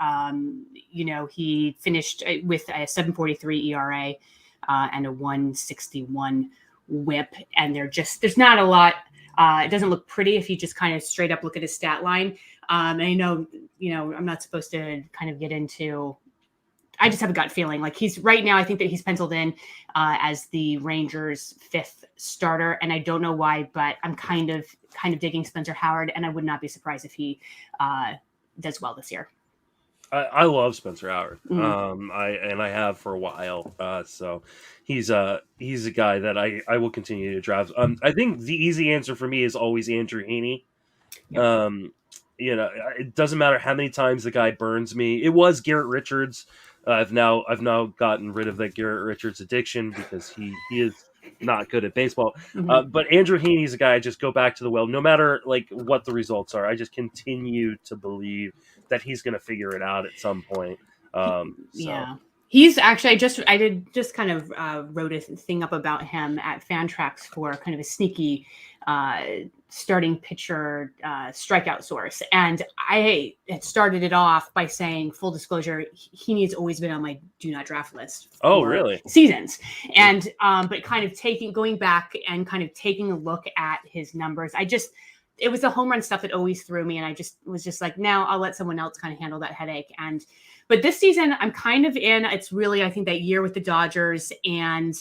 You know, he finished with a 7.43 ERA and a 161 WHIP, and there's not a lot. It doesn't look pretty if you just kind of straight up look at his stat line. And I know, you know, I'm not supposed to kind of get into. I just have a gut feeling like he's right now. I think that he's penciled in as the Rangers' 5th starter, and I don't know why, but I'm kind of digging Spencer Howard, and I would not be surprised if he does well this year. I love Spencer Howard. I have for a while. So he's a guy that I will continue to draft. I think the easy answer for me is always Andrew Heaney. Yep. You know, it doesn't matter how many times the guy burns me. It was Garrett Richards. I've now gotten rid of that Garrett Richards addiction because he is not good at baseball. But Andrew Heaney is a guy I just go back to the well, no matter like what the results are. I just continue to believe that he's going to figure it out at some point. Yeah. He's actually, I did just kind of wrote a thing up about him at Fantrax for kind of a sneaky starting pitcher strikeout source. And I had started it off by saying, full disclosure, Heaney's always been on my do not draft list. Oh, really? Seasons. And, but kind of going back and kind of taking a look at his numbers, it was the home run stuff that always threw me. And I was just like, now I'll let someone else kind of handle that headache. But this season I'm kind of it's really, I think, that year with the Dodgers, and,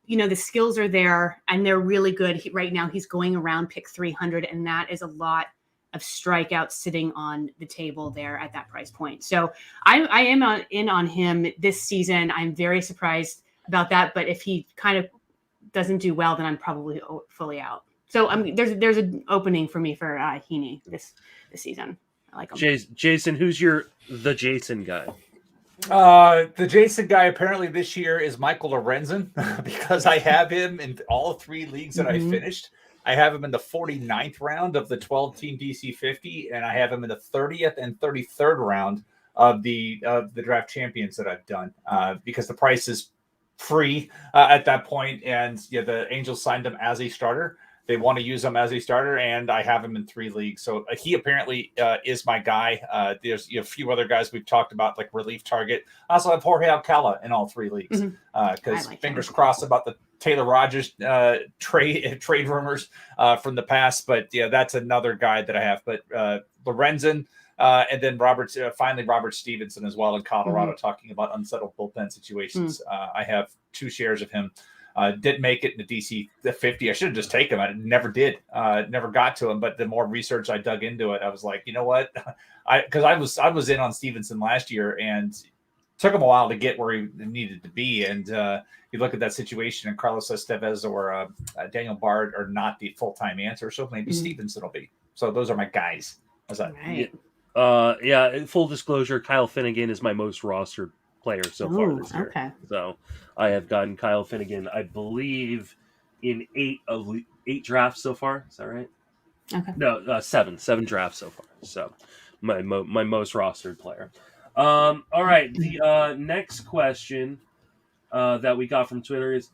you know, the skills are there and they're really good. Right now he's going around pick 300, and that is a lot of strikeouts sitting on the table there at that price point. So I am in on him this season. I'm very surprised about that. But if he kind of doesn't do well, then I'm probably fully out. So there's an opening for me for Heaney this season. I like him. Jason, who's the Jason guy? The Jason guy apparently this year is Michael Lorenzen because I have him in all 3 leagues that I finished. I have him in the 49th round of the 12-team DC 50, and I have him in the 30th and 33rd round of the draft champions that I've done because the price is free at that point, and the Angels signed him as a starter. They want to use him as a starter, and I have him in 3 leagues. So he apparently is my guy. There's a few other guys we've talked about, like relief target. I also have Jorge Alcala in all 3 leagues because fingers crossed about the Taylor Rogers trade rumors from the past. But that's another guy that I have. But Lorenzen and then finally Robert Stevenson as well in Colorado, talking about unsettled bullpen situations. I have 2 shares of him. Didn't make it in the DC 50. I should have just taken him. I never did. Never got to him. But the more research I dug into it, I was like, you know what? Because I was in on Stevenson last year, and took him a while to get where he needed to be. And you look at that situation, and Carlos Estevez or Daniel Bard are not the full-time answer. So maybe Stevenson will be. So those are my guys. How's that? Right. Full disclosure, Kyle Finnegan is my most rostered player so far this year. Okay. So I have gotten Kyle Finnegan, I believe, in 8 drafts so far. Is that right? Okay. No, 7 drafts so far. So my most rostered player. All right. The next question that we got from Twitter is,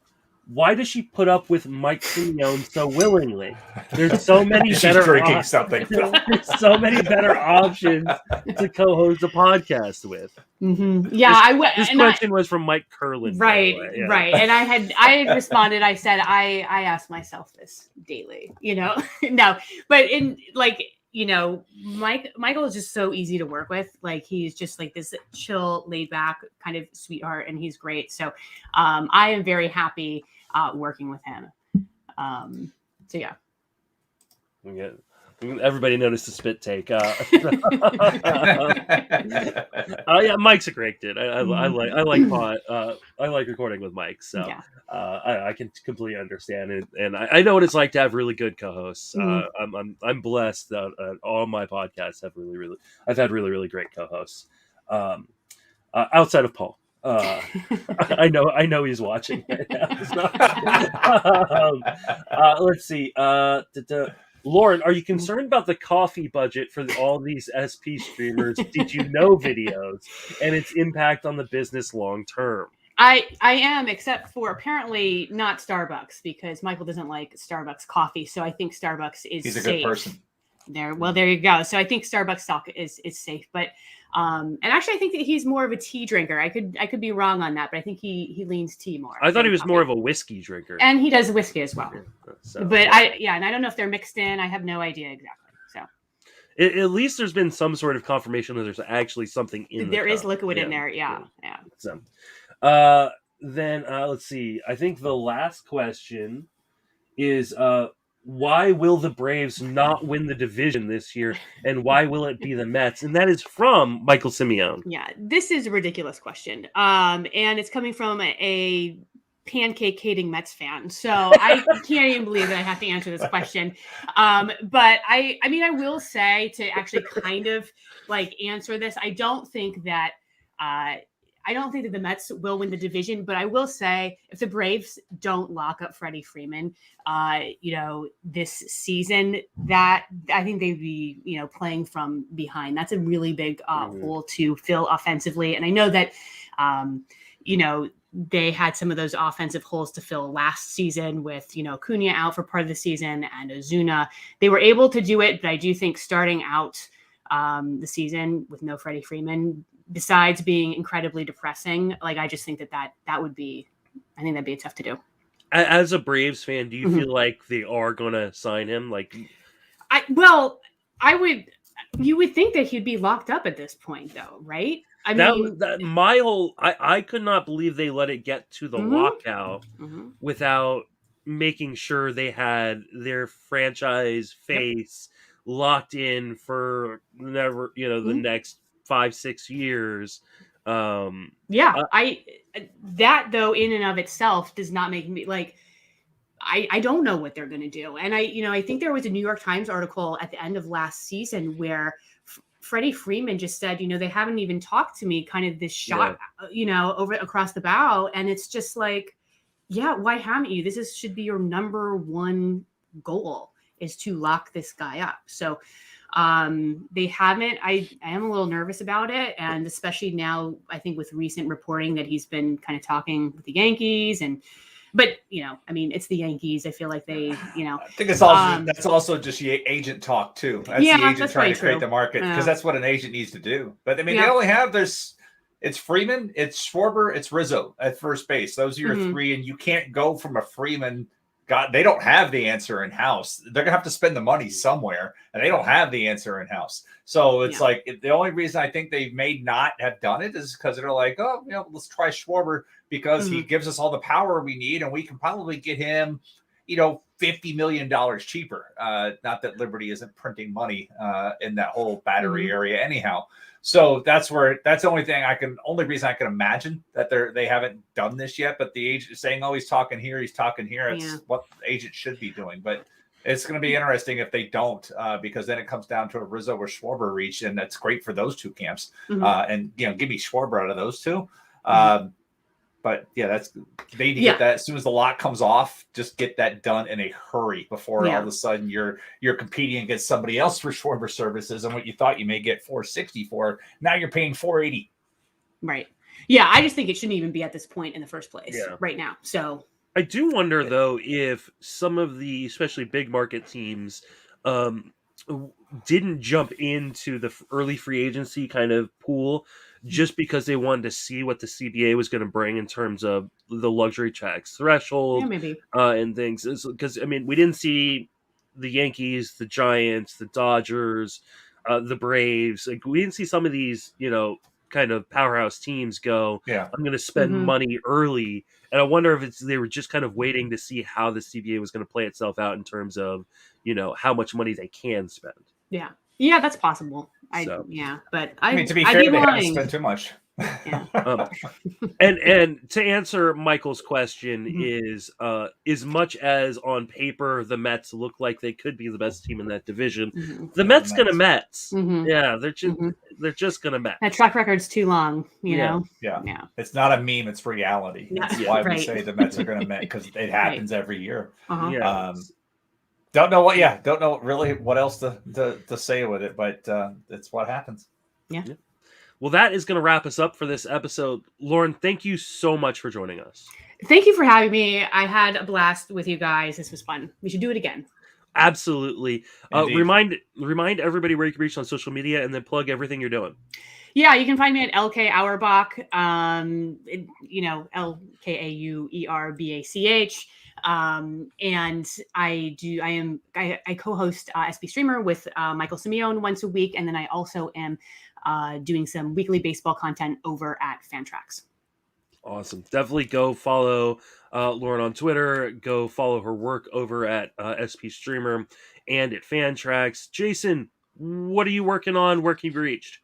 why does she put up with Mike Simeone so willingly? There's so many She's better drinking something. there's so many better options to co-host a podcast with. Yeah, This question was from Mike Curlin. Right, Yeah. right. And I had responded. I said I ask myself this daily. No, but in Michael is just so easy to work with. Like he's just like this chill, laid back kind of sweetheart, and he's great. So I am very happy working with him. So yeah. Everybody noticed the spit take. Yeah, Mike's a great dude. I like recording with Mike, so yeah. I can completely understand it, and I know what it's like to have really good co-hosts. I'm blessed that all my podcasts I've had really great co-hosts. Outside of Paul. I know he's watching right now. Let's see. Lauren, are you concerned about the coffee budget for all these SP streamers? Did you know videos and its impact on the business long term? I am, except for apparently not Starbucks, because Michael doesn't like Starbucks coffee. So I think Starbucks is He's a safe. good person. There you go. So I think Starbucks stock is safe, but and actually I think that he's more of a tea drinker. I could be wrong on that, but I think he leans tea more. I thought he was coffee. More of a whiskey drinker, and he does whiskey as well. So, but and I don't know if they're mixed in. I have no idea exactly. So at least there's been some sort of confirmation that there's actually something in there is liquid in there. Yeah. So, then let's see. I think the last question is why will the Braves not win the division this year, and why will it be the Mets? And that is from Michael Simeone. Yeah, this is a ridiculous question, and it's coming from a pancake-hating Mets fan. So I can't even believe that I have to answer this question. But I mean, I will say, to actually kind of like answer this, I don't think that the Mets will win the division, but I will say if the Braves don't lock up Freddie Freeman, this season, that I think they'd be, playing from behind. That's a really big hole to fill offensively. And I know that, they had some of those offensive holes to fill last season with, Cunha out for part of the season and Ozuna. They were able to do it, but I do think starting out the season with no Freddie Freeman, besides being incredibly depressing, like I just think that would be, I think that'd be tough to do. As a Braves fan, do you feel like they are going to sign him? You would think that he'd be locked up at this point, though, right? I could not believe they let it get to the lockout without making sure they had their franchise face locked in for the next 5-6 years. That though in and of itself does not make me like, I don't know what they're going to do. And I think there was a New York Times article at the end of last season where Freddie Freeman just said, they haven't even talked to me, kind of this shot, over across the bow. And it's just like, why haven't you? This should be your number one goal, is to lock this guy up. So they haven't. I am a little nervous about it. And especially now, I think with recent reporting that he's been kind of talking with the Yankees but it's the Yankees. I feel like they, I think it's also that's also just the agent talk too. That's the agent trying to create the market, because that's what an agent needs to do. But they only have it's Freeman, it's Schwarber, it's Rizzo at first base. Those are your three, and you can't go from a Freeman. They don't have the answer in house. They're gonna have to spend the money somewhere, and they don't have the answer in house. So it's like the only reason I think they may not have done it is because they're like, let's try Schwarber because he gives us all the power we need, and we can probably get him, $50 million cheaper. Not that Liberty isn't printing money in that whole battery area anyhow. So that's the only reason I can imagine that they haven't done this yet. But the agent is saying, he's talking here. It's what the agent should be doing. But it's going to be interesting if they don't, because then it comes down to a Rizzo or Schwarber reach, and that's great for those two camps. And give me Schwarber out of those two. But they need to get that as soon as the lock comes off. Just get that done in a hurry before all of a sudden you're competing against somebody else for Schwarber services, and what you thought you may get $460 for, now you're paying $480. Right. Yeah, I just think it shouldn't even be at this point in the first place right now. So I do wonder though if some of the especially big market teams didn't jump into the early free agency kind of pool just because they wanted to see what the CBA was going to bring in terms of the luxury tax Yeah, threshold maybe. and things. Because I mean, we didn't see the Yankees, the Giants, the Dodgers, the Braves. Like we didn't see some of these, kind of powerhouse teams go. Yeah. I'm going to spend Mhm. money early, and I wonder if they were just kind of waiting to see how the CBA was going to play itself out in terms of how much money they can spend. Yeah, that's possible. So. But I mean, to be I'd fair, be they haven't lying. spent too much. Yeah. And to answer Michael's question Mhm. is as much as on paper the Mets look like they could be the best team in that division, Mhm. the Mets gonna Mets. Mhm. Yeah, they're Mhm. just gonna Mets. That track record's too long, you Yeah. know. Yeah. Yeah. It's not a meme, it's reality. Yeah, That's why we right. say the Mets are going to Met, because it happens every year. Uh-huh. Yeah. Don't know really what else to say with it, but it's what happens. Yeah. Well, that is going to wrap us up for this episode. Lauren, thank you so much for joining us. Thank you for having me. I had a blast with you guys. This was fun. We should do it again. Absolutely. Indeed. Remind everybody where you can reach on social media, and then plug everything you're doing. Yeah, you can find me at LK Auerbach. LKAUERBACH. And I co-host SB Streamer with Michael Simeone once a week, and then I also am doing some weekly baseball content over at Fantrax. Awesome. Definitely go follow Lauren on Twitter. Go follow her work over at SP Streamer and at Fantrax. Jason, what are you working on? Where can you be reached?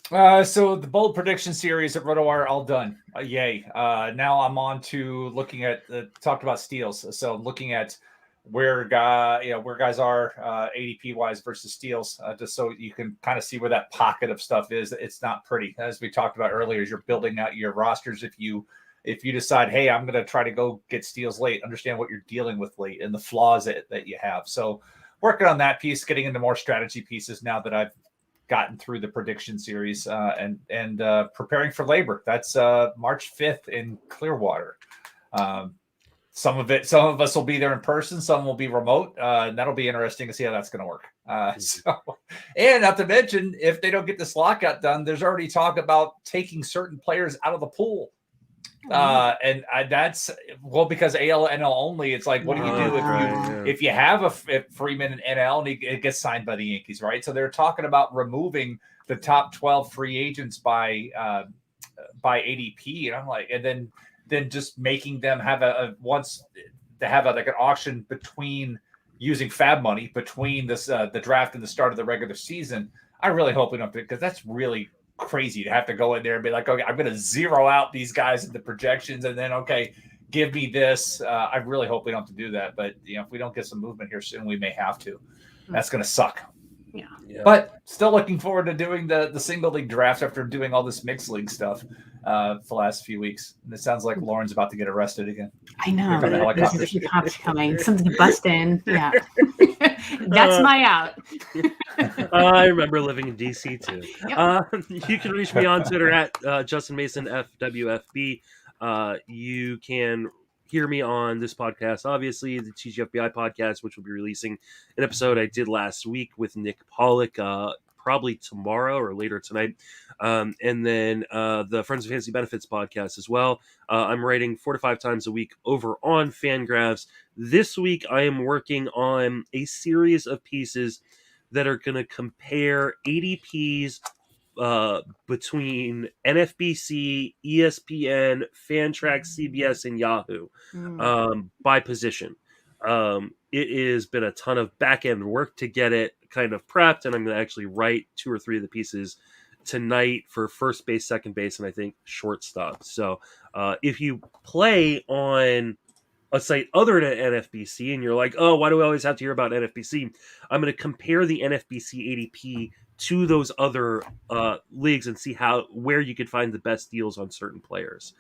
So the bold prediction series at RotoWire all done. Yay. Now I'm on to looking at talked about steals. So I'm looking at where guys are ADP wise versus steals, just so you can kind of see where that pocket of stuff is. It's not pretty, as we talked about earlier. As you're building out your rosters, if you decide, hey, I'm going to try to go get steals late, understand what you're dealing with late and the flaws that you have. So working on that piece, getting into more strategy pieces now that I've gotten through the prediction series, and preparing for labor. That's March 5th in Clearwater. Some of us will be there in person, some will be remote, and that'll be interesting to see how that's going to work. And not to mention, if they don't get this lockout done, there's already talk about taking certain players out of the pool. And that's because AL NL only. It's like, what do you do if you have a Freeman in NL and he gets signed by the Yankees, right? So they're talking about removing the top 12 free agents by ADP, and I'm like, and then just making them have like an auction between using fab money between this the draft and the start of the regular season. I really hope we don't, because that's really crazy to have to go in there and be like, okay, I'm going to zero out these guys in the projections, and then, okay, give me this. I really hope we don't have to do that. But, if we don't get some movement here soon, we may have to. That's going to suck. Yeah. But still looking forward to doing the single league drafts after doing all this mixed league stuff for the last few weeks. And it sounds like Lauren's about to get arrested again. I know. Here come the There's a helicopters. few cops coming. Something bust in. Yeah. That's my out. I remember living in DC too. Yep. You can reach me on Twitter at Justin Mason FWFB. You can hear me on this podcast, obviously the TGFBI podcast, which will be releasing an episode I did last week with Nick Pollock, probably tomorrow or later tonight. And then the Friends of Fantasy Benefits podcast as well. I'm writing 4 to 5 times a week over on Fangraphs. This week, I am working on a series of pieces that are going to compare ADPs between NFBC, ESPN, Fantrax, CBS, and Yahoo by position. It has been a ton of back-end work to get it kind of prepped, and I'm going to actually write 2 or 3 of the pieces tonight for first base, second base, and I think shortstop. So if you play on a site other than NFBC and you're like, oh, why do we always have to hear about NFBC? I'm going to compare the NFBC ADP to those other leagues and see where you could find the best deals on certain players.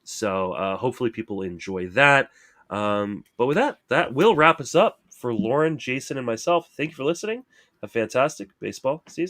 So hopefully people enjoy that. But with that will wrap us up for Lauren, Jason, and myself. Thank you for listening. A fantastic baseball season.